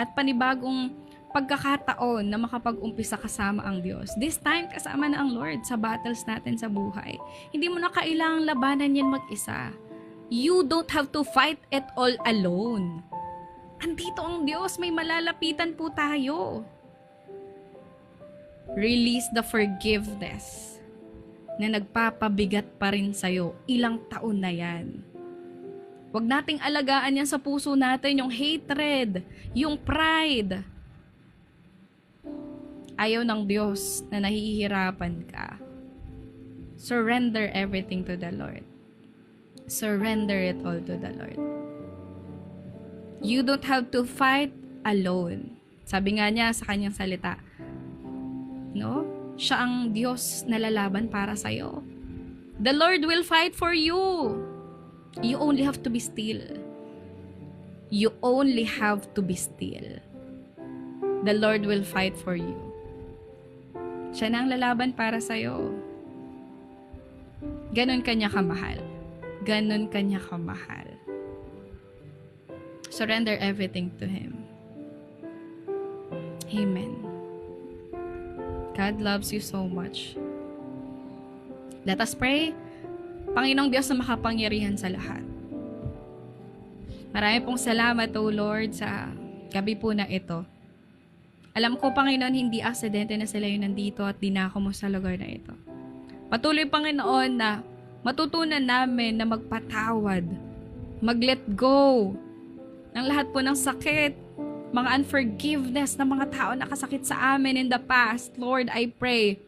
[SPEAKER 1] at panibagong pagkakataon na makapag-umpisa kasama ang Diyos. This time, kasama na ang Lord sa battles natin sa buhay. Hindi mo na kailangang labanan yan mag-isa. You don't have to fight it all alone. Andito ang Diyos, may malalapitan po tayo. Release the forgiveness na nagpapabigat pa rin sa'yo. Ilang taon na yan. Huwag nating alagaan yan sa puso natin, yung hatred, yung pride. Ayaw ng Diyos na nahihirapan ka. Surrender everything to the Lord. Surrender it all to the Lord. You don't have to fight alone. Sabi nga niya sa kanyang salita, no? Siya ang Diyos na lalaban para sa'yo. The Lord will fight for you. You only have to be still. You only have to be still. The Lord will fight for you. Siya na ang lalaban para sa'yo. Ganon kanya kamahal. Ganon kanya kamahal. Surrender everything to Him. Amen. God loves you so much. Let us pray. Panginoong Diyos na makapangyarihan sa lahat. Marami pong salamat, O Lord, sa gabi po na ito. Alam ko, Panginoon, hindi aksidente na sila yung nandito at dinako mo sa lugar na ito. Patuloy, Panginoon, na matutunan namin na magpatawad, mag-let go ng lahat po ng sakit, mga unforgiveness ng mga tao na kasakit sa amin in the past. Lord, I pray,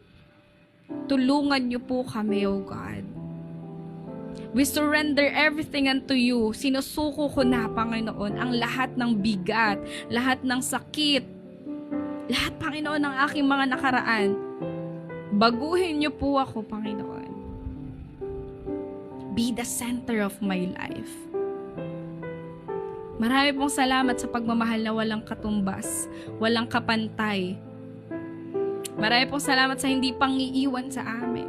[SPEAKER 1] tulungan niyo po kami, O God. We surrender everything unto you. Sinusuko ko na, Panginoon, ang lahat ng bigat, lahat ng sakit, lahat, Panginoon, ng aking mga nakaraan. Baguhin niyo po ako, Panginoon. Be the center of my life. Marami pong salamat sa pagmamahal na walang katumbas, walang kapantay. Marami pong salamat sa hindi pang-iiwan sa amin.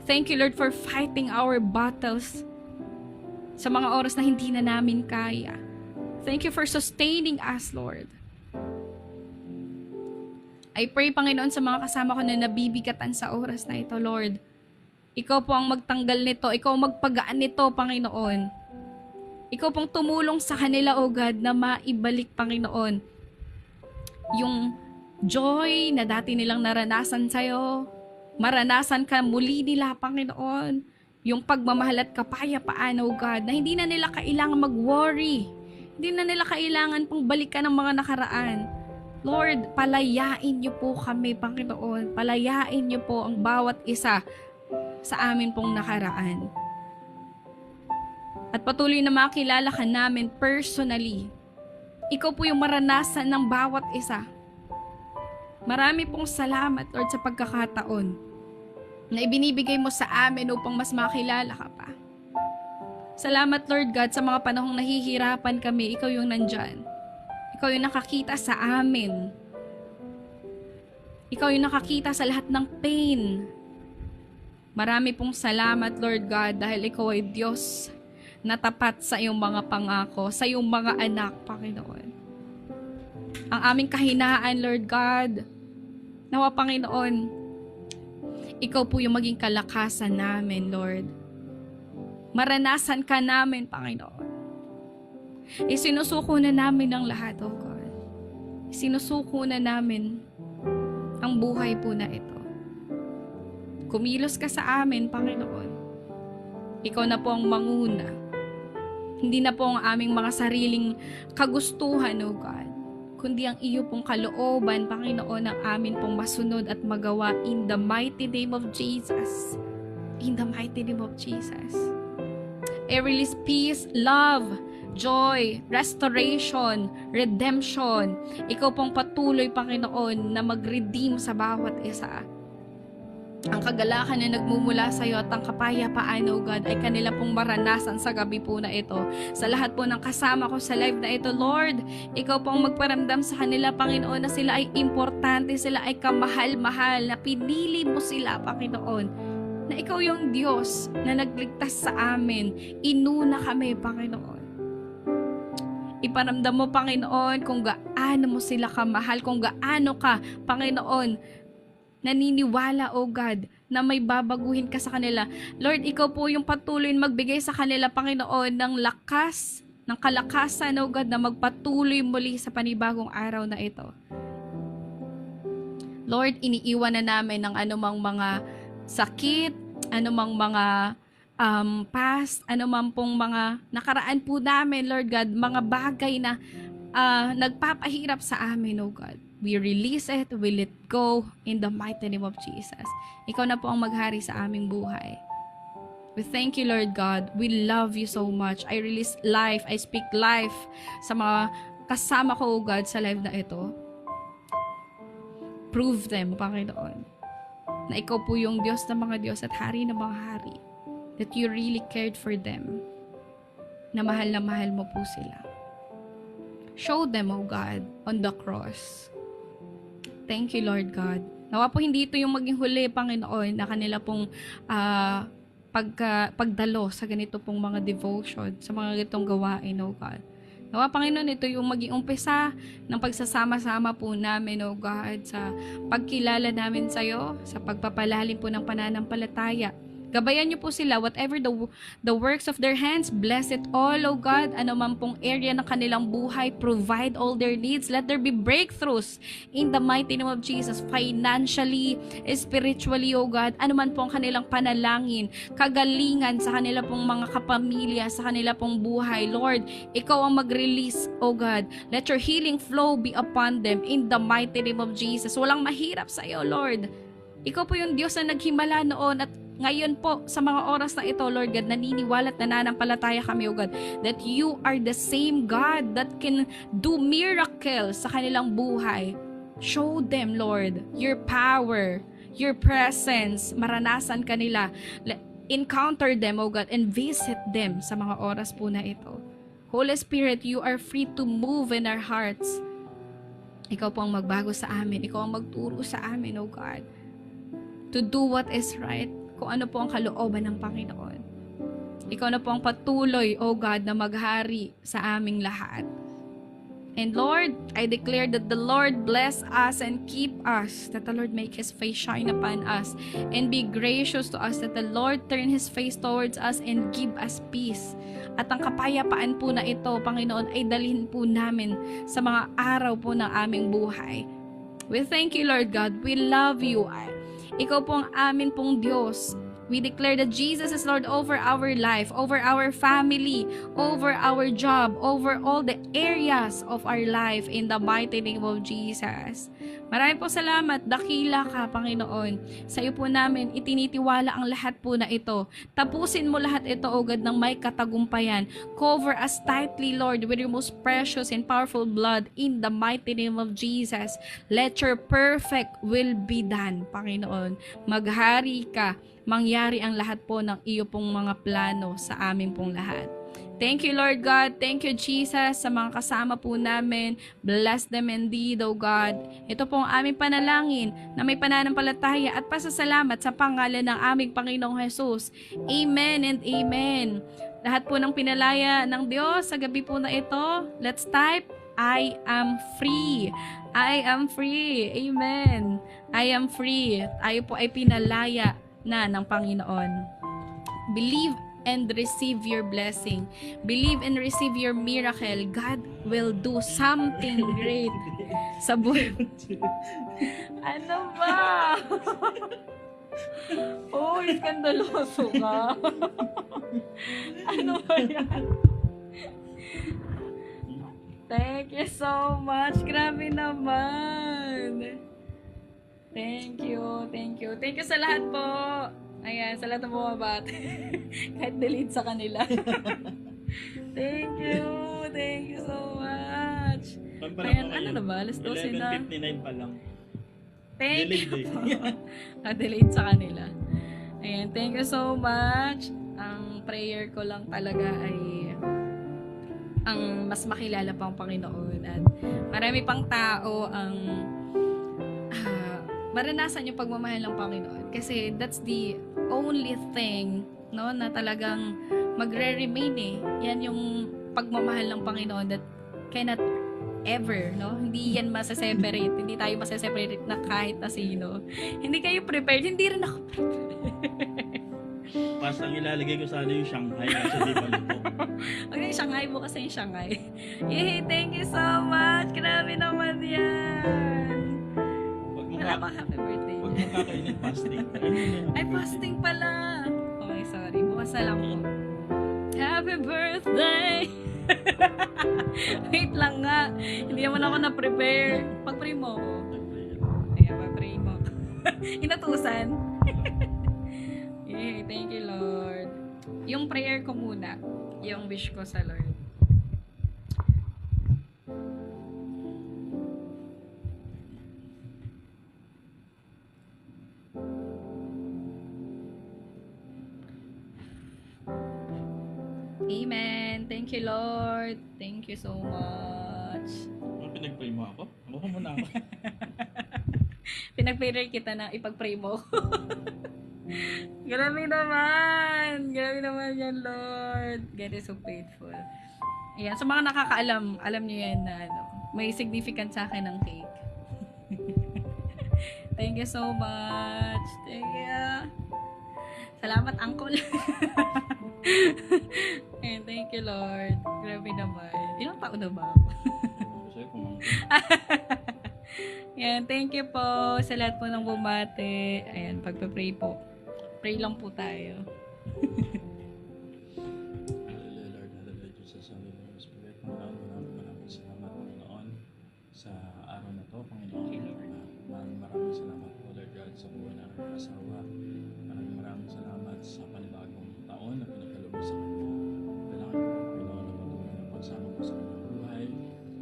[SPEAKER 1] Thank you, Lord, for fighting our battles sa mga oras na hindi na namin kaya. Thank you for sustaining us, Lord. I pray, Panginoon, sa mga kasama ko na nabibigatan sa oras na ito, Lord. Ikaw po ang magtanggal nito. Ikaw ang magpagaan nito, Panginoon. Ikaw pong tumulong sa kanila, O God, na maibalik, Panginoon, yung joy na dati nilang naranasan sa'yo. Maranasan ka muli nila, Panginoon. Yung pagmamahal at kapayapaan, O God, na hindi na nila kailangan mag-worry. Hindi na nila kailangan pong balikan ng mga nakaraan. Lord, palayain niyo po kami, Panginoon. Palayain niyo po ang bawat isa sa amin pong nakaraan. At patuloy na makilala ka namin personally. Ikaw po yung maranasan ng bawat isa. Marami pong salamat, Lord, sa pagkakataon na ibinibigay mo sa amin upang mas makilala ka pa. Salamat, Lord God, sa mga panahong nahihirapan kami. Ikaw yung nandyan. Ikaw yung nakakita sa amin. Ikaw yung nakakita sa lahat ng pain. Marami pong salamat, Lord God, dahil ikaw ay Diyos na tapat sa iyong mga pangako, sa iyong mga anak, Panginoon. Ang aming kahinaan, Lord God, nawa, Panginoon, ikaw po yung maging kalakasan namin, Lord. Maranasan ka namin, Panginoon. Isinusuko na namin ang lahat, oh God. Isinusuko na namin ang buhay po na ito. Kumilos ka sa amin, Panginoon. Ikaw na po ang manguna. Hindi na po ang aming mga sariling kagustuhan, oh God, kundi ang iyo pong kalooban, Panginoon, ang amin pong masunod at magawa in the mighty name of Jesus. In the mighty name of Jesus. I release peace, love, joy, restoration, redemption. Ikaw pong patuloy, Panginoon, na mag-redeem sa bawat isa. Ang kagalakan na nagmumula sa iyo at ang kapayapaan, O God, ay kanila pong maranasan sa gabi po na ito. Sa lahat po ng kasama ko sa live na ito, Lord, ikaw pong magparamdam sa kanila, Panginoon, na sila ay importante, sila ay kamahal-mahal, na pinili mo sila, Panginoon, na ikaw yung Diyos na nagligtas sa amin. Inuna kami, Panginoon. Iparamdam mo, Panginoon, kung gaano mo sila kamahal, kung gaano ka, Panginoon, naniniwala, O God, na may babaguhin ka sa kanila. Lord, ikaw po yung patuloy magbigay sa kanila, Panginoon, ng lakas, ng kalakasan, O God, na magpatuloy muli sa panibagong araw na ito. Lord, iniiwan na namin ng anumang mga sakit, anumang mga past, anumang pong mga nakaraan po namin, Lord God, mga bagay na nagpapahirap sa amin, O God. We release it, we let go in the mighty name of Jesus. Ikaw na po ang maghari sa aming buhay. We thank you, Lord God. We love you so much. I release life, I speak life sa mga kasama ko, O God, sa live na ito. Prove them, Panginoon, na ikaw po yung Diyos ng mga Diyos at Hari ng mga Hari. That you really cared for them. Na mahal mo po sila. Show them, O God, on the cross. Thank you, Lord God. Nawa po hindi ito yung maging huli, Panginoon, na kanila pong pagdalo sa ganito pong mga devotion, sa mga ganitong gawain, O God. Nawa, Panginoon, ito yung maging umpisa ng pagsasama-sama po namin, O God, sa pagkilala namin sa iyo, sa pagpapalalim po ng pananampalataya. Gabayan niyo po sila, whatever the works of their hands, bless it all, O God. Ano man pong area ng kanilang buhay, provide all their needs. Let there be breakthroughs in the mighty name of Jesus, financially, spiritually, O God. Ano man pong kanilang panalangin, kagalingan sa kanila pong mga kapamilya, sa kanila pong buhay. Lord, ikaw ang mag-release, O God. Let your healing flow be upon them in the mighty name of Jesus. Walang mahirap sa iyo, Lord. Ikaw po yung Diyos na naghimala noon at ngayon po, sa mga oras na ito, Lord God, naniniwala at nananampalataya kami, O God, that you are the same God that can do miracles sa kanilang buhay. Show them, Lord, your power, your presence, maranasan kanila. Encounter them, O God, and visit them sa mga oras po na ito. Holy Spirit, you are free to move in our hearts. Ikaw po ang magbago sa amin. Ikaw ang magturo sa amin, O God, to do what is right, kung ano po ang kalooban ng Panginoon. Ikaw na po ang patuloy, O God, na maghari sa aming lahat. And Lord, I declare that the Lord bless us and keep us, that the Lord make His face shine upon us and be gracious to us, that the Lord turn His face towards us and give us peace. At ang kapayapaan po na ito, Panginoon, ay dalhin po namin sa mga araw po ng aming buhay. We thank you, Lord God. We love you. Ikaw po ang amin pong Diyos. We declare that Jesus is Lord over our life, over our family, over our job, over all the areas of our life in the mighty name of Jesus. Maraming po salamat. Dakila ka, Panginoon. Sa iyo po namin itinitiwala ang lahat po na ito. Tapusin mo lahat ito, O God, ng may katagumpayan. Cover us tightly, Lord, with your most precious and powerful blood in the mighty name of Jesus. Let your perfect will be done, Panginoon. Maghari ka. Mangyari ang lahat po ng iyo pong mga plano sa amin pong lahat. Thank you, Lord God. Thank you, Jesus, sa mga kasama po namin. Bless them indeed, O God. Ito po ang aming panalangin na may pananampalataya at pasasalamat sa pangalan ng aming Panginoong Jesus. Amen and amen. Lahat po ng pinalaya ng Diyos sa gabi po na ito, let's type, I am free. I am free. Amen. I am free. Tayo po ay pinalaya na ng Panginoon. Believe and receive your blessing. Believe and receive your miracle. God will do something great sa buhay. Ano ba? Oh, iskandaloso ka. Ano ba yan? Thank you so much. Grabe naman. Thank you, thank you. Thank you sa lahat po. Ayan, sa lahat ng bumabati. Kahit delete sa kanila. Thank you so much. Ayan, ano na ba? Alas 12 na.
[SPEAKER 2] 11:59 pa lang.
[SPEAKER 1] Thank you po. Delete sa kanila. Ayan, thank you so much. Ang prayer ko lang talaga ay ang mas makilala pang Panginoon at marami pang tao ang maranasan yung pagmamahal ng Panginoon kasi that's the only thing, no, na talagang magre-remain eh. Yan yung pagmamahal ng Panginoon that cannot ever, no? Hindi yan masaseparate. Hindi tayo masaseparate na kahit na sino. Hindi kayo prepared. Hindi rin ako prepared.
[SPEAKER 2] Pas ang ilalagay ko sana yung Shanghai kasi di pa luto.
[SPEAKER 1] Okay, Shanghai mo kasi yung Shanghai. Yay, thank you so much. Grabe naman yan.
[SPEAKER 2] Wag mo
[SPEAKER 1] Wala pa happy birthday.
[SPEAKER 2] Wag mo kakainin fasting.
[SPEAKER 1] Ay, fasting pala. Okay, sorry. Bukas na lang po. Happy birthday! Wait lang nga. Hindi naman ako na-prepare. Pag-pray mo ako. Ayan, pag-pray mo. Inatusan. Yay, thank you, Lord. Yung prayer ko muna. Yung wish ko sa Lord. Amen. Thank you, Lord. Thank you so much.
[SPEAKER 2] Ano pinag-pray mo ako? Ako muna ako.
[SPEAKER 1] Pinag-pray kita na ipag-pray mo. Grabe naman. Grabe naman yan, Lord. God is so faithful. Ayan. Sa mga nakakaalam, alam niyo yan na may significant sa akin ng cake. Thank you so much. Thank you. Salamat, Uncle. And thank you, Lord. Grabe naman. Ilang taon na ba ako?
[SPEAKER 2] Kasi pumangkin.
[SPEAKER 1] Yan, thank you po sa lahat po ng bumate. Ayan, pagpa-pray po. Pray lang po tayo.
[SPEAKER 2] Hallelujah, Lord. Hallelujah, Jesus. Hallelujah, Spirit. Maraming salamat, Panginoon, sa araw na to, Panginoon. Maraming salamat po, Lord God, sa buhay ng aking asawa. Maraming salamat sa panibagong taon na pinagkaloob sa kanya. Dalangin ko, Panginoon, na patuloy na pagsama ko sa kanyang buhay,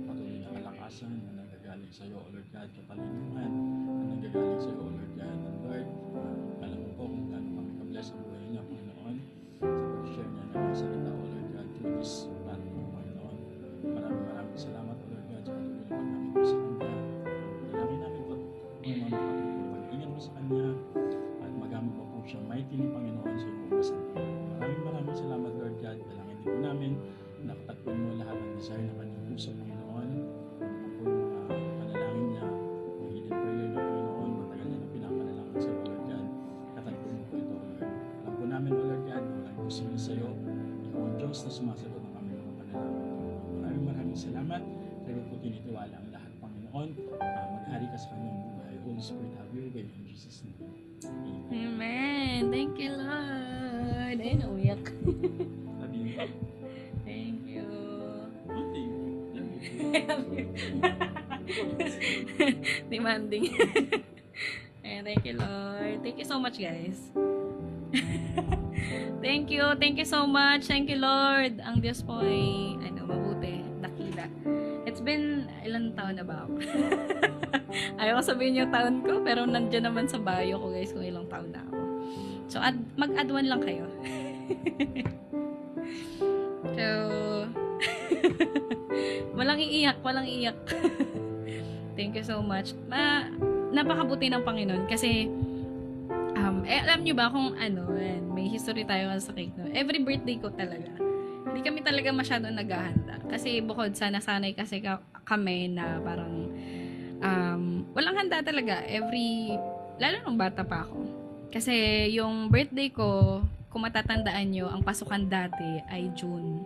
[SPEAKER 2] patuloy na kalakasan na nagagaling sa iyo, O Lord God, katalungan na nagagaling sa iyo, O Lord God. And Lord, alam mo po kung gaano kami kabless ang buhay niya, Panginoon, sa pag-share niya ng mga salita, O Lord God, through this platform, Panginoon. Maraming salamat, O Lord God, sa patuloy na paggamit mo sa kanya. Dalangin namin po, Panginoon, na patuloy na pag-ingat mo sa kanya at magamit mo po siyang mighty, Panginoon, sa iyong ugasan. Maraming salamat, Lord God. Dalangin din po namin na katagpuin mo lahat ng desire ng kanyang puso, Panginoon. Ano po yung panalangin niya, yung hidden prayer niya, Panginoon, matagal niya na pinapanalangin sa iyo, Lord God. Katagpuin mo po ito, Lord. Alam po namin, O Lord God, na walang imposible sa iyo. Ikaw ang Diyos na sumasagot ng aming mga panalangin. Maraming salamat. Pero po tinitiwala ang lahat, Panginoon. Maghari ka sa kanyang buhay. Holy Spirit, have your way in Jesus' name. Amen.
[SPEAKER 1] Amen. Thank you, Lord. Ay, nauyak.
[SPEAKER 2] Love you.
[SPEAKER 1] Thank you.
[SPEAKER 2] Thank you.
[SPEAKER 1] Demanding. Ayan, thank you, Lord. Thank you so much, guys. Thank you. Thank you so much. Thank you, Lord. Ang Diyos po ay, mabuti. Dakila. It's been, ilang taon na ba ako? Ayaw ko sabihin yung taon ko, pero nandiyan naman sa bio ko, guys, kung ilang taon na ako. So, mag-add one lang kayo. So, walang iiyak. Thank you so much. Napakabuti ng Panginoon kasi alam nyo ba kung may history tayo sa cake, no? Every birthday ko talaga, hindi kami talaga masyadong naghahanda. Kasi bukod sa nasanay kasi kami na parang walang handa talaga. Lalo nung bata pa ako. Kasi yung birthday ko, kung matatandaan nyo, ang pasukan dati ay June.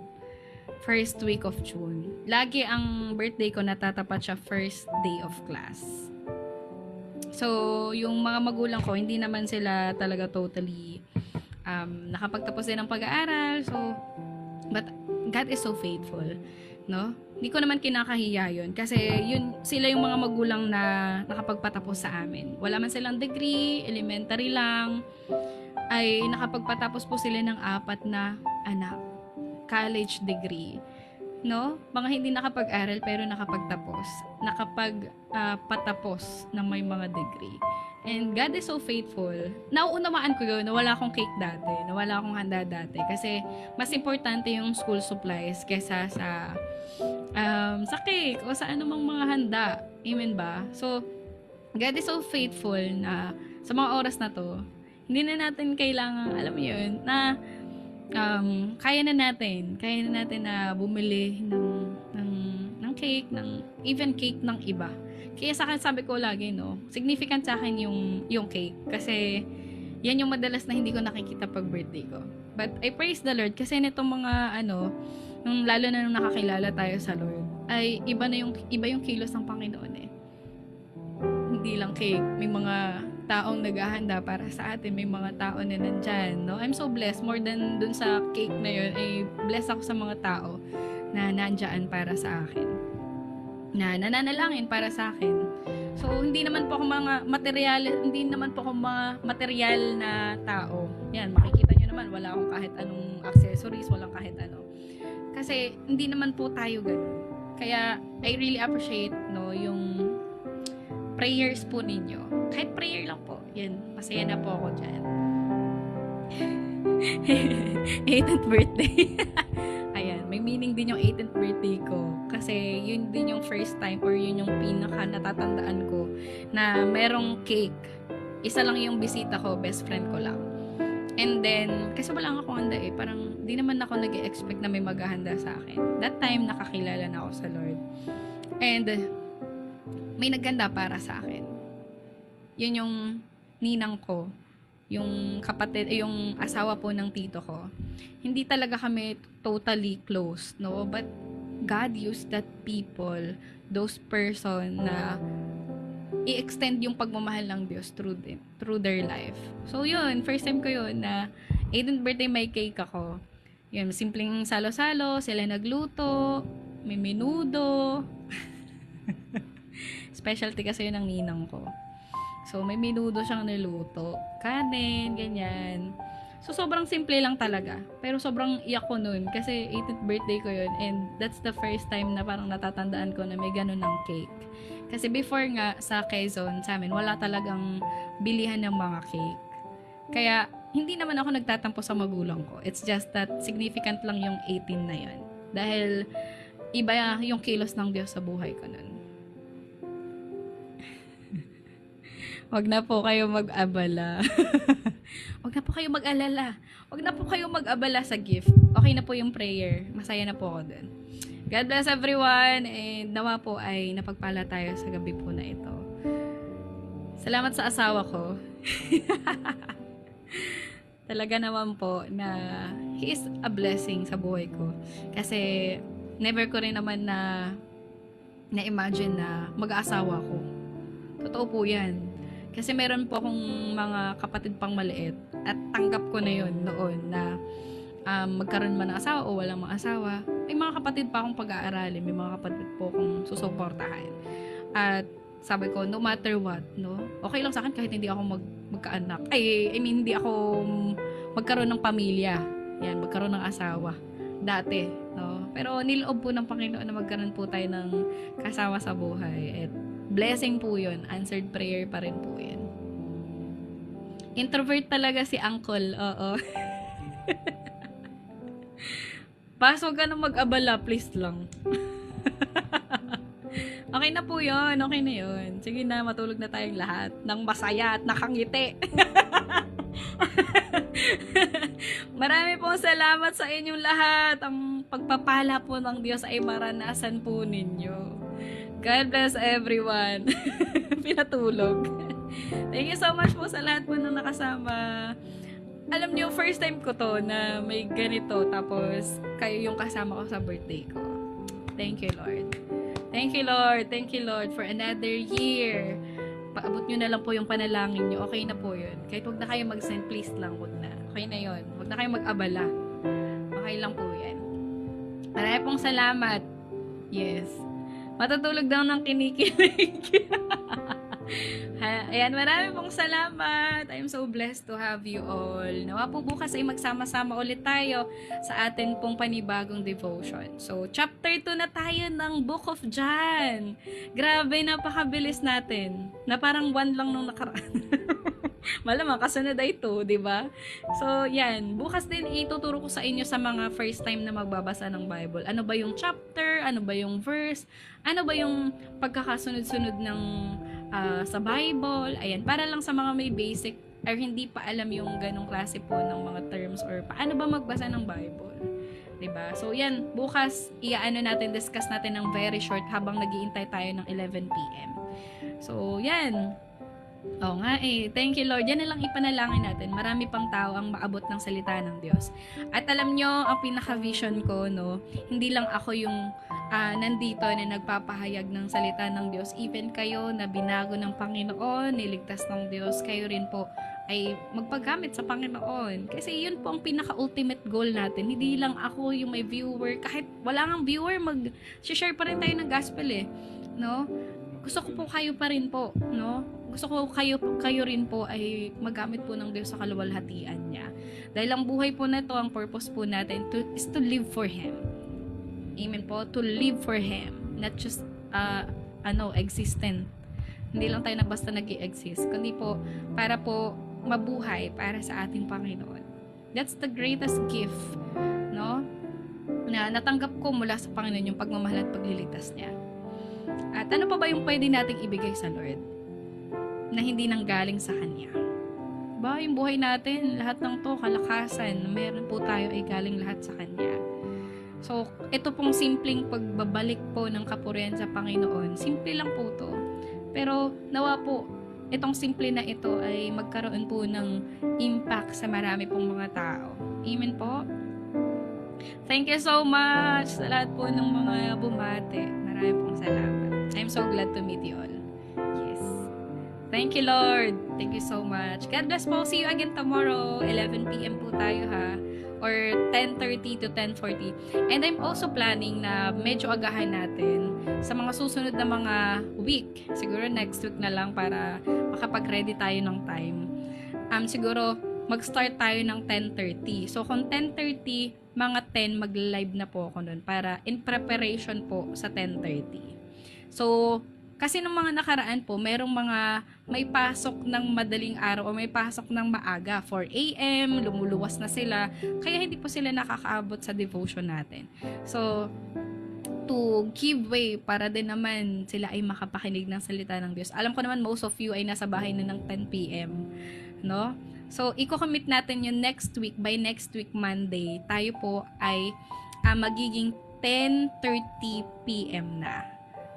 [SPEAKER 1] First week of June. Lagi ang birthday ko natatapat siya first day of class. So, yung mga magulang ko, hindi naman sila talaga totally nakapagtapos din ng pag-aaral. So, but God is so faithful, no? Hindi ko naman kinakahiya yun. Kasi sila yung mga magulang na nakapagpatapos sa amin. Wala man silang degree, elementary lang, ay nakapagpatapos po sila ng 4 na anak. College degree. No? Mga hindi nakapag-aral pero nakapagtapos. Patapos ng may mga degree. And God is so faithful. Nauunawaan ko yun na wala akong cake dati, na wala akong handa dati. Kasi mas importante yung school supplies kesa sa cake o sa anumang mga handa. Amen ba? So, God is so faithful na sa mga oras na to, hindi na natin kailangan, alam mo yun, na kaya na natin na bumili ng cake, even cake ng iba. Kaya sa akin, sabi ko lagi, no, significant sa akin yung cake. Kasi, yan yung madalas na hindi ko nakikita pag birthday ko. But I praise the Lord kasi nitong mga, lalo na nung nakakilala tayo sa Lord, ay iba yung kilos ng Panginoon eh. Hindi lang cake, may mga taong naghahanda para sa atin, may mga tao na nandyan, no? I'm so blessed, more than dun sa cake na yun, ay blessed ako sa mga tao na nandyan para sa akin, na nananalangin para sa akin. So, hindi naman po ako mga material na tao. Yan, makikita nyo naman, wala akong kahit anong accessories, walang kahit ano. Kasi, hindi naman po tayo ganun. Kaya, I really appreciate, no, yung prayers po ninyo. Kahit prayer lang po. Yan, masaya na po ako dyan. 18th birthday. Ayan, may meaning din yung 18th birthday ko. Kasi yun din yung first time or yun yung pinaka natatandaan ko na merong cake. Isa lang yung bisita ko, best friend ko lang. And then, kasi wala akong handa eh. Parang di naman ako nag-expect na may maghahanda sa akin. That time, nakakilala na ako sa Lord. And may naghanda para sa akin. Yun yung ninang ko, yung kapatid, yung asawa po ng tito ko. Hindi talaga kami totally close, no? But God used that people, those person na i-extend yung pagmamahal ng Diyos through their life. So yun, first time ko yun na 18th birthday may cake ako. Yun, simpleng salo-salo, sila nagluto, may menudo. Specialty kasi yun ng ninang ko. So, may menudo siyang niluto. Kanin, ganyan. So, sobrang simple lang talaga. Pero sobrang iyak ko nun. Kasi 18th birthday ko yun. And that's the first time na parang natatandaan ko na may ganun ng cake. Kasi before nga, sa Quezon, sa amin, wala talagang bilihan ng mga cake. Kaya, hindi naman ako nagtatampo sa magulang ko. It's just that significant lang yung 18 na yun. Dahil, iba yung kilos ng Diyos sa buhay ko nun. Wag na po kayo mag-abala. Wag na po kayo mag-alala. Wag na po kayo mag-abala sa gift. Okay na po yung prayer. Masaya na po ako dun. God bless everyone. And nawa po ay napagpala tayo sa gabi po na ito. Salamat sa asawa ko. Talaga naman po na he is a blessing sa buhay ko. Kasi never ko rin naman na-imagine na mag-aasawa ko. Totoo po yan. Kasi meron po akong mga kapatid pang maliit at tanggap ko na yun noon na magkaroon man ng asawa o walang mga asawa. May mga kapatid pa akong pag-aaralin, may mga kapatid po akong susuportahan. At sabi ko, no matter what, no, okay lang sa akin kahit hindi ako magkaanak. Hindi ako magkaroon ng pamilya. Yan, magkaroon ng asawa. Dati, no. Pero niloob po ng Panginoon na magkaroon po tayo ng kasawa sa buhay. At blessing po yun. Answered prayer pa rin po yun. Introvert talaga si Uncle. Oo. Pasok ka na mag-abala, please lang. Okay na po yun. Okay na yun. Sige na, matulog na tayong lahat. Nang masaya at nakangiti. Marami pong salamat sa inyong lahat. Ang pagpapala po ng Diyos ay maranasan po ninyo. God bless everyone. Pinatulog. Thank you so much po sa lahat po na nakasama. Alam niyo, first time ko to na may ganito. Tapos, kayo yung kasama ko sa birthday ko. Thank you, Lord. Thank you, Lord. Thank you, Lord, for another year. Paabot nyo na lang po yung panalangin nyo. Okay na po yun. Kahit huwag na kayo mag-send, please lang. Huwag na. Okay na yun. Huwag na kayo mag-abala. Okay lang po yan. Marami pong salamat. Yes. Matutulog daw ng kinikilig. Ayan, marami pong salamat. I'm so blessed to have you all. Nawa po bukas ay magsama-sama ulit tayo sa atin pong panibagong devotion. So, chapter 2 na tayo ng Book of John. Grabe, napakabilis natin. Na parang 1 lang nung nakaraan. Malamang, kasunod ay 2, di ba? So, yan. Bukas din ituturo ko sa inyo sa mga first time na magbabasa ng Bible. Ano ba yung chapter? Ano ba yung verse? Ano ba yung pagkakasunod-sunod ng sa Bible? Ayan, para lang sa mga may basic or hindi pa alam yung ganong klase po ng mga terms or paano ba magbasa ng Bible. 'Diba? So, yan. Bukas, discuss natin ng very short habang nag-iintay tayo ng 11 p.m. So, yan. Oo nga eh. Thank you, Lord. Yan na lang ipanalangin natin. Marami pang tao ang maabot ng salita ng Diyos. At alam nyo, ang pinaka-vision ko, no, hindi lang ako yung nandito na nagpapahayag ng salita ng Diyos. Even kayo na binago ng Panginoon, niligtas ng Diyos, kayo rin po ay magpagamit sa Panginoon. Kasi yun po ang pinaka-ultimate goal natin. Hindi lang ako yung may viewer. Kahit wala ngang viewer, mag-share pa rin tayo ng gospel eh. No? Gusto ko po kayo pa rin po. No? Gusto ko kayo rin po ay magamit po ng Diyos sa kaluwalhatian niya. Dahil ang buhay po na to, ang purpose po natin is to live for Him. Amen po. To live for Him. Not just, existent. Hindi lang tayo na basta nag-i-exist. Kundi po, para po mabuhay para sa ating Panginoon. That's the greatest gift, no? Na natanggap ko mula sa Panginoon yung pagmamahal at pagliligtas niya. At ano pa ba yung pwede nating ibigay sa Lord na hindi nanggaling sa Kanya? Ba, yung buhay natin, lahat ng to, kalakasan, meron po tayo ay galing lahat sa Kanya. So, ito pong simpleng pagbabalik po ng kapurihan sa Panginoon, simple lang po to. Pero, nawa po, itong simple na ito ay magkaroon po ng impact sa marami pong mga tao. Amen po? Thank you so much sa lahat po ng mga bumate. Marami pong salamat. I'm so glad to meet you all. Yes. Thank you, Lord. Thank you so much. God bless po. See you again tomorrow. 11 p.m. po tayo ha. Or 10:30 to 10:40. And I'm also planning na medyo agahan natin sa mga susunod na mga week. Siguro next week na lang para makapag-ready tayo ng time. Siguro mag-start tayo ng 10:30. So kung 10:30, mga 10 mag-live na po ako nun para in preparation po sa 10:30. So, kasi nung mga nakaraan po, merong mga may pasok ng madaling araw o may pasok ng maaga, 4 a.m., lumuluwas na sila, kaya hindi po sila nakakaabot sa devotion natin. So, to give way para din naman sila ay makapakinig ng salita ng Diyos. Alam ko naman most of you ay nasa bahay na ng 10 p.m. No? So, i-commit natin yung next week, by next week Monday, tayo po ay magiging 10:30 p.m. na.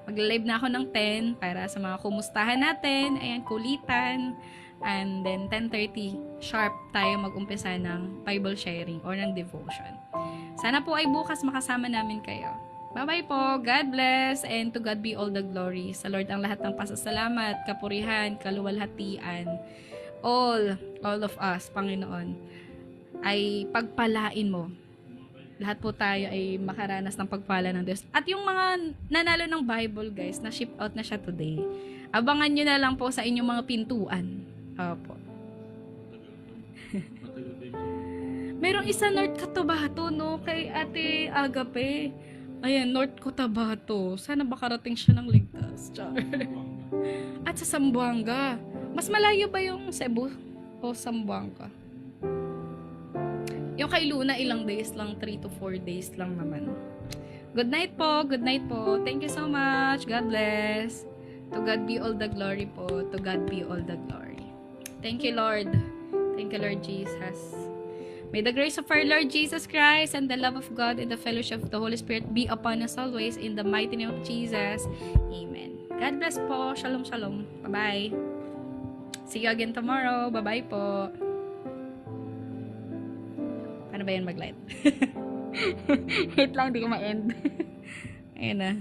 [SPEAKER 1] Mag-live na ako ng 10 para sa mga kumustahan natin, ayan, kulitan, and then 10:30 sharp tayo mag-umpisa ng Bible sharing or ng devotion. Sana po ay bukas makasama namin kayo. Bye-bye po, God bless, and to God be all the glory. Sa Lord ang lahat ng pasasalamat, kapurihan, kaluwalhatian, all of us, Panginoon, ay pagpalain mo. Lahat po tayo ay makaranas ng pagpala ng Diyos. At yung mga nanalo ng Bible, guys, na ship out na siya today, abangan nyo na lang po sa inyong mga pintuan. Opo. Merong isa North Cotabato, no? Kay Ate Agape. Ayan, North Cotabato. Sana makarating siya ng ligtas. Char. At sa Zamboanga. Mas malayo ba yung Cebu o Zamboanga? Yung kay Luna, ilang days lang, 3 to 4 days lang naman. Good night po, good night po. Thank you so much. God bless. To God be all the glory po. To God be all the glory. Thank you, Lord. Thank you, Lord Jesus. May the grace of our Lord Jesus Christ and the love of God and the fellowship of the Holy Spirit be upon us always in the mighty name of Jesus. Amen. God bless po. Shalom, shalom. Bye-bye. See you again tomorrow. Bye-bye po. Ano ba yan mag-light? Wait lang, di ko ma-end. Ayun na.